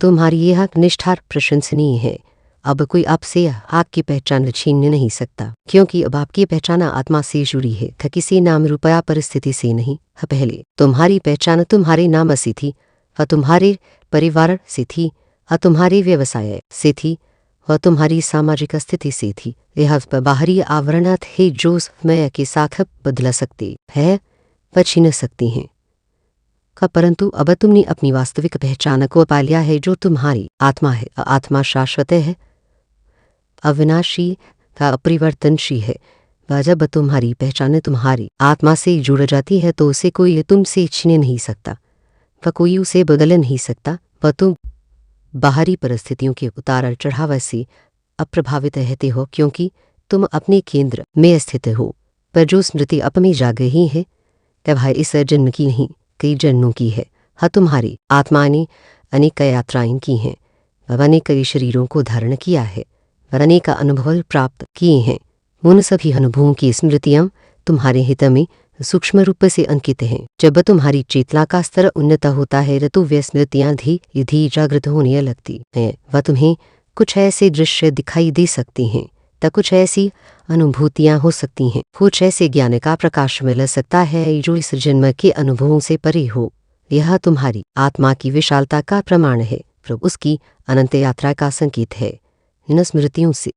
तुम्हारी यह निष्ठा प्रशंसनीय है। अब कोई आपसे आपकी पहचान छीन नहीं सकता, क्योंकि अब आपकी पहचान आत्मा से जुड़ी है, किसी नाम रुपया परिस्थिति से नहीं। पहले तुम्हारी पहचान तुम्हारे नाम से थी, तुम्हारे परिवार से थी, तुम्हारे व्यवसाय से थी और तुम्हारी सामाजिक स्थिति से थी। यह बाहरी आवरण है जो समय के साथ बदल सकते हैं व छीन सकती हैं, परंतु अब तुमने अपनी वास्तविक पहचान को पा लिया है जो तुम्हारी आत्मा है। आत्मा शाश्वत है, अविनाशी का अपरिवर्तनशील है। व जब तुम्हारी पहचान तुम्हारी आत्मा से जुड़ जाती है तो उसे कोई तुमसे छीन नहीं सकता, व कोई उसे बदल नहीं सकता। व तुम बाहरी परिस्थितियों के उतार चढ़ाव से अप्रभावित रहते हो, क्योंकि तुम अपने केंद्र में स्थित हो। पर जो स्मृति अप में जा गई है वह इस जन्म की नहीं, कई जन्मों की है। तुम्हारी आत्मा ने अनेक यात्राएं की हैं, अनेक शरीरों को धारण किया है और अनेक अनुभव प्राप्त किए हैं। उन सभी अनुभवों की स्मृतियां तुम्हारे हित में सूक्ष्म रूप से अंकित हैं। जब तुम्हारी चेतना का स्तर उन्नत होता है तो वे स्मृतियां धीरे जागृत होने लगती हैं व तुम्हें कुछ ऐसे दृश्य दिखाई दे सकते हैं, तो कुछ ऐसी अनुभूतियां हो सकती हैं, कुछ ऐसे ज्ञान का प्रकाश मिल सकता है जो इस जन्म के अनुभवों से परे हो। यह तुम्हारी आत्मा की विशालता का प्रमाण है, प्रभु उसकी अनंत यात्रा का संकेत है। इन स्मृतियों से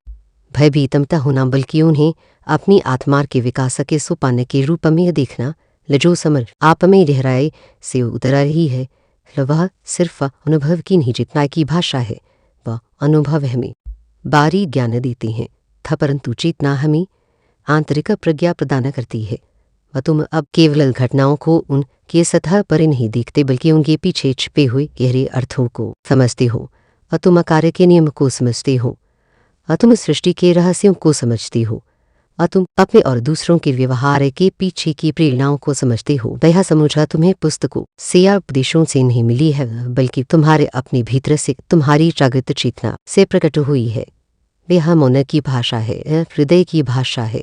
भयभीत मत होना, बल्कि उन्हें अपनी आत्मा के विकास के सोपान के रूप में देखना। जो समझ आप में गहराई से उतर रही है वह सिर्फ अनुभव की नहीं, जितना की भाषा है वह अनुभव हमें बारी ज्ञान देते हैं, परंतु चेतना हमें आंतरिक प्रज्ञा प्रदान करती है। वह तुम अब केवल घटनाओं को उनके सतह पर नहीं देखते, बल्कि उनके पीछे छिपे हुए गहरे अर्थों को समझते हो। और तुम कार्य के नियम को समझते हो, और तुम सृष्टि के रहस्यों को समझते हो, और तुम अपने और दूसरों के व्यवहार के पीछे की प्रेरणाओं को समझते हो। यह समझा तुम्हें पुस्तकों से या उपदेशों से नहीं मिली है, बल्कि तुम्हारे अपने भीतर से, तुम्हारी जागृत चेतना से प्रकट हुई है। यह मन की भाषा है, हृदय की भाषा है।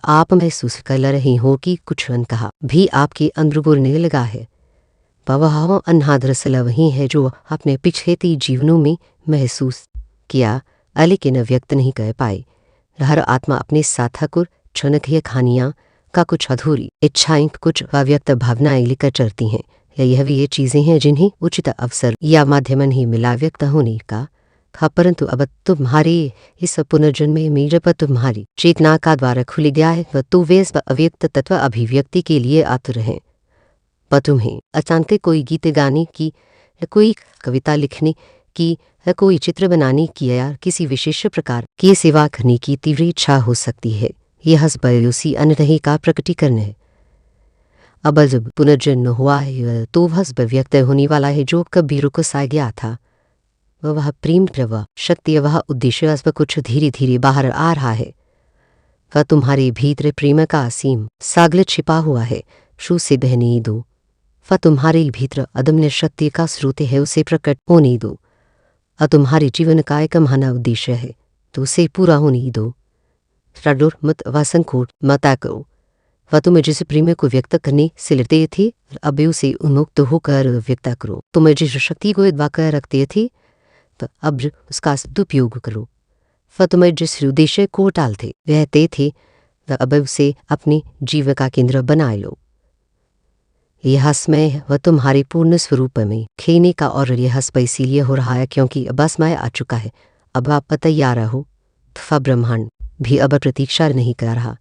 आप महसूस कर रहे हो कि कुछ अनकहा भी आपके अंदर बोलने लगा है। वह अनादरसल वही है जो आपने पिछले जीवनों में महसूस किया, लेकिन व्यक्त नहीं कर पाए। हर आत्मा अपने साथक और क्षणिक कहानियाँ का कुछ अधूरी इच्छाएं, कुछ अव्यक्त भावनाएं लेकर चलती हैं। यह भी ये चीज़ें हैं जिन्हें उचित अवसर या माध्यम नहीं मिला व्यक्त होने का। परंतु अब तुम्हारे इस पुनर्जन्म में जब तुम्हारी चेतना का द्वार खुल गया है तो वे अव्यक्त तत्व अभिव्यक्ति के लिए आतुर हैं। पर तुम्हें अचानक कोई गीत गाने की, कोई कविता लिखने की, कोई चित्र बनाने की या किसी विशेष प्रकार की सेवा करने की तीव्र इच्छा हो सकती है। यह उसी अनरही का प्रकटीकरण है। अब जब पुनर्जन्म हुआ है तो वह व्यक्त होने वाला है जो कभी रुक सा गया था। वह प्रेम प्रवाह शक्ति, वह उद्देश्य कुछ धीरे धीरे बाहर आ रहा है। वह तुम्हारे भीतर प्रेम का असीम सागर छिपा हुआ है। शू से बहने दो, वह तुम्हारे भीतर अदम्य शक्ति का स्रोत है, उसे प्रकट होने दो। तुम्हारे जीवन का एक महान उद्देश्य है, तो उसे पूरा होने दो। डर मत व संकोच मत करो। वह तुम्हें जिस प्रेम को व्यक्त करने से लड़ते थे, अब उसे उन्मुक्त होकर व्यक्त करो। तुम्हें जिस शक्ति को दबा कर रखते थे, तो अब उसका सदुपयोग करो। वह तुम्हें जिस उद्देश्य को टालते रहते थे, वह अब उसे अपने जीव का केंद्र बना लो। यह समय वह तुम्हारे पूर्ण स्वरूप में खेने का, और यह समय इसीलिए हो रहा है क्योंकि अब समय आ चुका है। अब आप तैयार हो। वह ब्रह्मांड भी अब प्रतीक्षा नहीं कर रहा।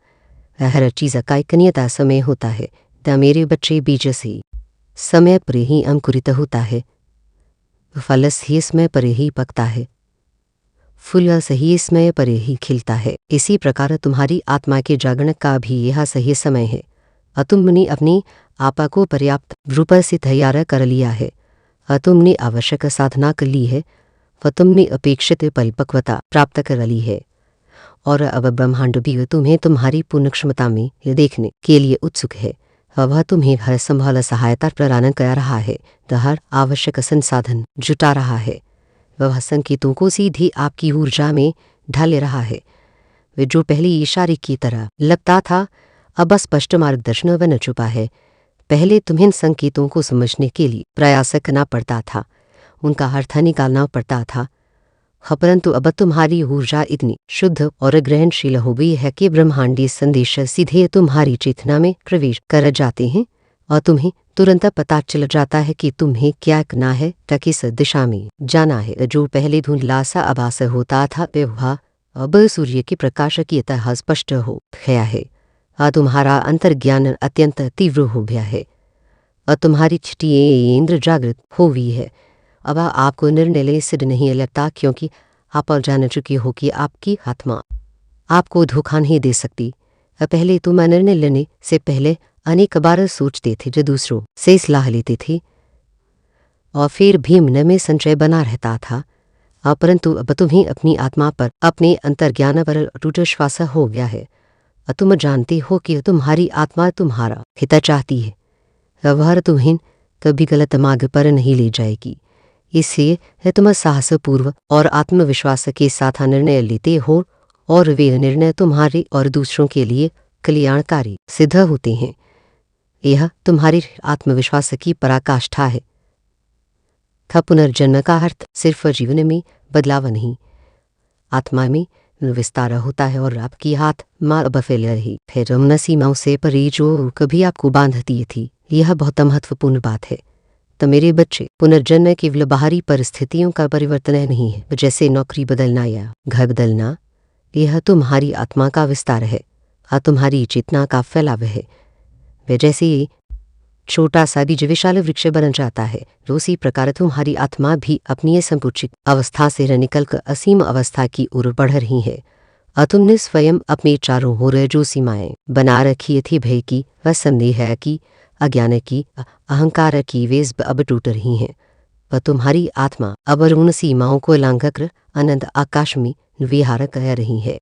हर चीज़ का एक नियत समय होता है। त मेरे बच्चे बीज से समय पर ही अंकुरित होता है, फल ही समय पर ही पकता है, फूल सही समय पर ही खिलता है। इसी प्रकार तुम्हारी आत्मा के जागरण का भी यह सही समय है। तुमने अपनी आपा को पर्याप्त रूप से तैयार कर लिया है। तुमने आवश्यक साधना कर ली है, व तुमने अपेक्षित परिपक्वता प्राप्त कर ली है। और अब ब्रह्मांड भी तुम्हें तुम्हारी पूर्ण क्षमता में देखने के लिए उत्सुक है। वह तुम्हें हर संभव सहायता प्रदान कर रहा है, हर आवश्यक संसाधन जुटा रहा है। वह संकेतों को सीधे आपकी ऊर्जा में ढाल रहा है। वे जो पहले इशारे की तरह लगता था, अब स्पष्ट मार्गदर्शन बन चुका है। पहले तुम्हें संकेतों को समझने के लिए प्रयास करना पड़ता था, उनका अर्थ निकालना पड़ता था, परंतु अब तुम्हारी ऊर्जा इतनी शुद्ध और ग्रहणशील हो गई है कि ब्रह्मांडीय संदेश सीधे तुम्हारी चेतना में प्रवेश कर जाते हैं, और तुम्हें तुरंत पता चल जाता है कि तुम्हें क्या करना है, किस दिशा में जाना है। जो पहले धुंधला सा आभास होता था, वह अब सूर्य के प्रकाश की तरह स्पष्ट हो गया है। तुम्हारा अंतर्ज्ञान अत्यंत तीव्र हो गया है, और तुम्हारी छठी इंद्र जागृत हो गई है। अब आपको निर्णय ले सिद्ध नहीं लगता, क्योंकि आप जान चुके हो कि आपकी आत्मा आपको धोखा नहीं दे सकती। पहले तुम निर्णय लेने से पहले अनेक बार सोचते थे, जो दूसरों से सलाह लेते थे, और फिर भी मन में संशय बना रहता था। परंतु अब तुम्हें अपनी आत्मा पर, अपने अंतर्ज्ञान पर अटूट विश्वास हो गया है। तुम जानते हो कि तुम्हारी आत्मा तुम्हारा हित चाहती है, वह तुम्हें कभी गलत मार्ग पर नहीं ले जाएगी। इसलिए तुम साहसपूर्व और आत्मविश्वास के साथ निर्णय लेते हो, और वे निर्णय तुम्हारे और दूसरों के लिए कल्याणकारी सिद्ध होते हैं। यह तुम्हारे आत्मविश्वास की पराकाष्ठा है। पुनर्जन्म का अर्थ सिर्फ जीवन में बदलाव नहीं, आत्मा में विस्तार होता है, और आपकी आत्मा अब फैल रही है रमन सीमाओं से परे जो कभी आपको बांधती थी। यह बहुत महत्वपूर्ण बात है। तो मेरे बच्चे, पुनर्जन्म केवल बाहरी परिस्थितियों का परिवर्तन नहीं है, जैसे नौकरी बदलना या घर बदलना। यह तुम्हारी आत्मा का विस्तार है, तुम्हारी चेतना का फैलाव है। वे जैसे छोटा सा बीज विशाल वृक्ष बन जाता है, उसी प्रकार तुम्हारी आत्मा भी अपनी संकुचित अवस्था से निकलकर असीम अवस्था की ओर बढ़ रही है। तुमने स्वयं अपने चारों ओर जो सीमाएं बना रखी थी, भय की, व संदेह की, अज्ञान की, अहंकार की, वे अब टूट रही हैं। वह तुम्हारी आत्मा अब उन सीमाओं को लांघकर अनंत आकाश में विहार कर रही है।